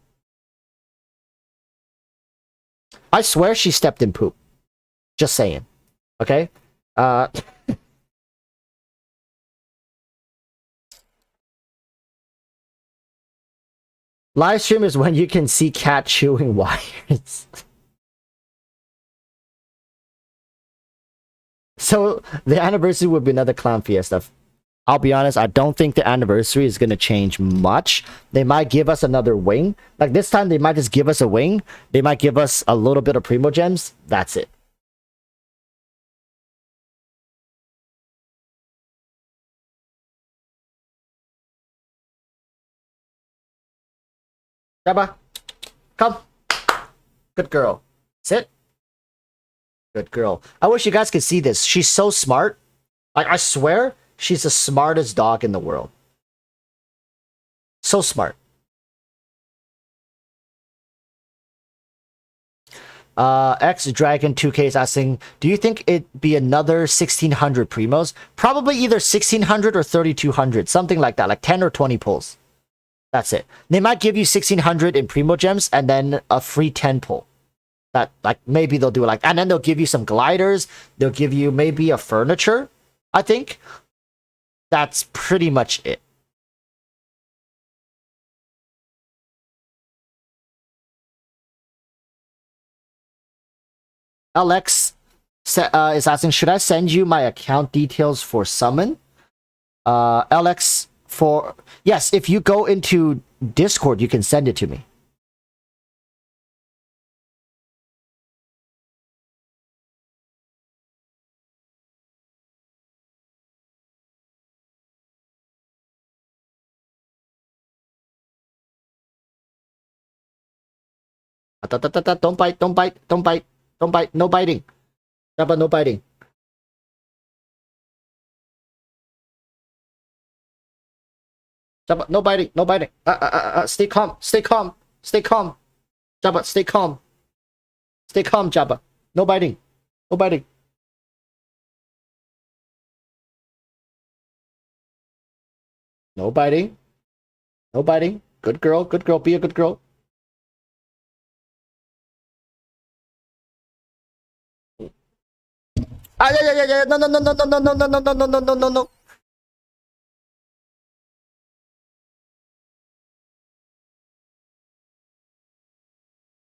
I swear she stepped in poop. Just saying. Okay? Live stream is when you can see cat chewing wires. So, the anniversary would be another clown fiesta. I'll be honest, I don't think the anniversary is going to change much. They might give us another wing. Like this time, they might just give us a wing. They might give us a little bit of Primo Gems. That's it. Jabba, come. Good girl. Sit. Good girl. I wish you guys could see this. She's so smart. Like, I swear, she's the smartest dog in the world. So smart. X Dragon 2K is asking, do you think it'd be another 1600 primos? Probably either 1600 or 3200, something like that, like 10 or 20 pulls. That's it. They might give you 1600 in primo gems and then a free 10 pull. That, like, maybe they'll do it like, and then they'll give you some gliders. They'll give you maybe a furniture, I think. That's pretty much it. Alex is asking, should I send you my account details for summon? Alex, yes, if you go into Discord, you can send it to me. Don't bite, don't bite, don't bite, don't bite, no biting. Jabba, no biting. Jabba, no biting, no biting. Stay calm, stay calm, stay calm. Jabba, stay calm. Stay calm, Jabba. No biting, no biting. No biting. No biting. Good girl, good girl. Be a good girl. Yeah. No. No.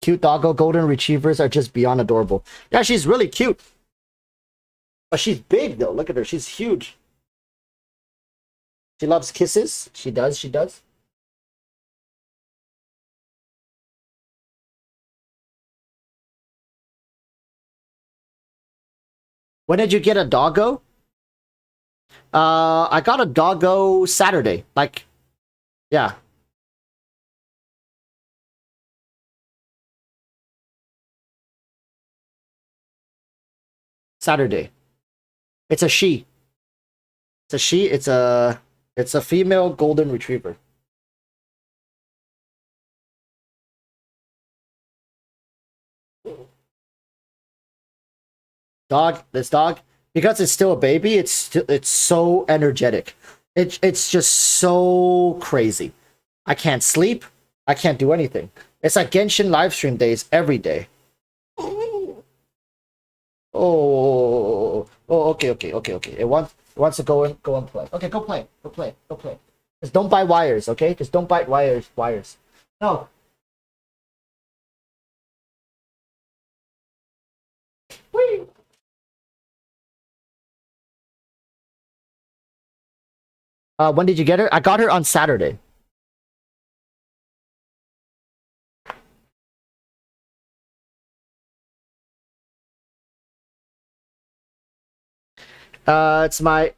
Cute doggo golden retrievers are just beyond adorable. Yeah, she's really cute. But she's big though. Look at her. She's huge. She loves kisses. She does. She does. When did you get a doggo? I got a doggo Saturday. Like, yeah. Saturday. It's a she. It's a she. It's a female golden retriever. This dog, because it's still a baby, it's so energetic. It's just so crazy. I can't sleep. I can't do anything. It's like Genshin livestream days every day. Okay. It wants to go and play. Okay, go play. Just don't bite wires, okay? Just don't bite wires. No. Whee! When did you get her? I got her on Saturday. It's my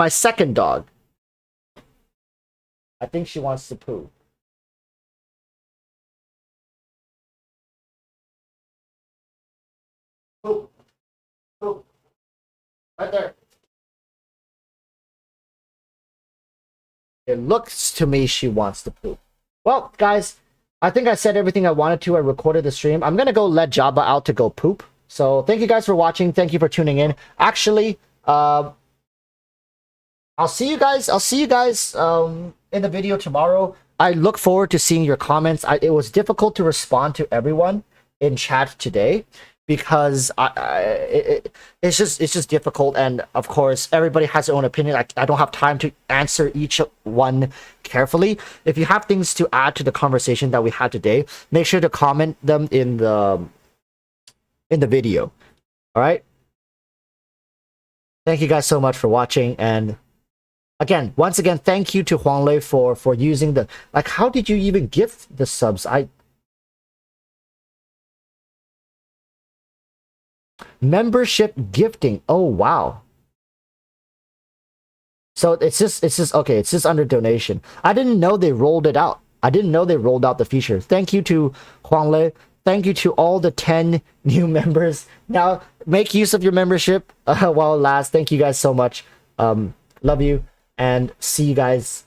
second dog. I think she wants to poo. Poop. Right there. It looks to me she wants to poop. Well, guys, I think I said everything I wanted to. I recorded the stream. I'm gonna go let Jabba out to go poop. So thank you guys for watching. Thank you for tuning in. Actually, I'll see you guys in the video tomorrow. I look forward to seeing your comments. It was difficult to respond to everyone in chat today because it's just difficult, and of course everybody has their own opinion. I don't have time to answer each one carefully. If you have things to add to the conversation that we had today, make sure to comment them in the video. All right, thank you guys so much for watching, and once again, thank you to Huanglei for using the, like, how did you even gift the subs? Membership gifting. Oh wow. So it's just okay, it's just under donation. I didn't know they rolled it out. I didn't know they rolled out the feature. Thank you to Huanglei. Thank you to all the 10 new members. Now make use of your membership while it lasts. Thank you guys so much. Love you, and see you guys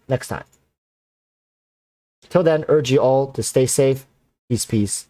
next time. Till then, urge you all to stay safe. Peace.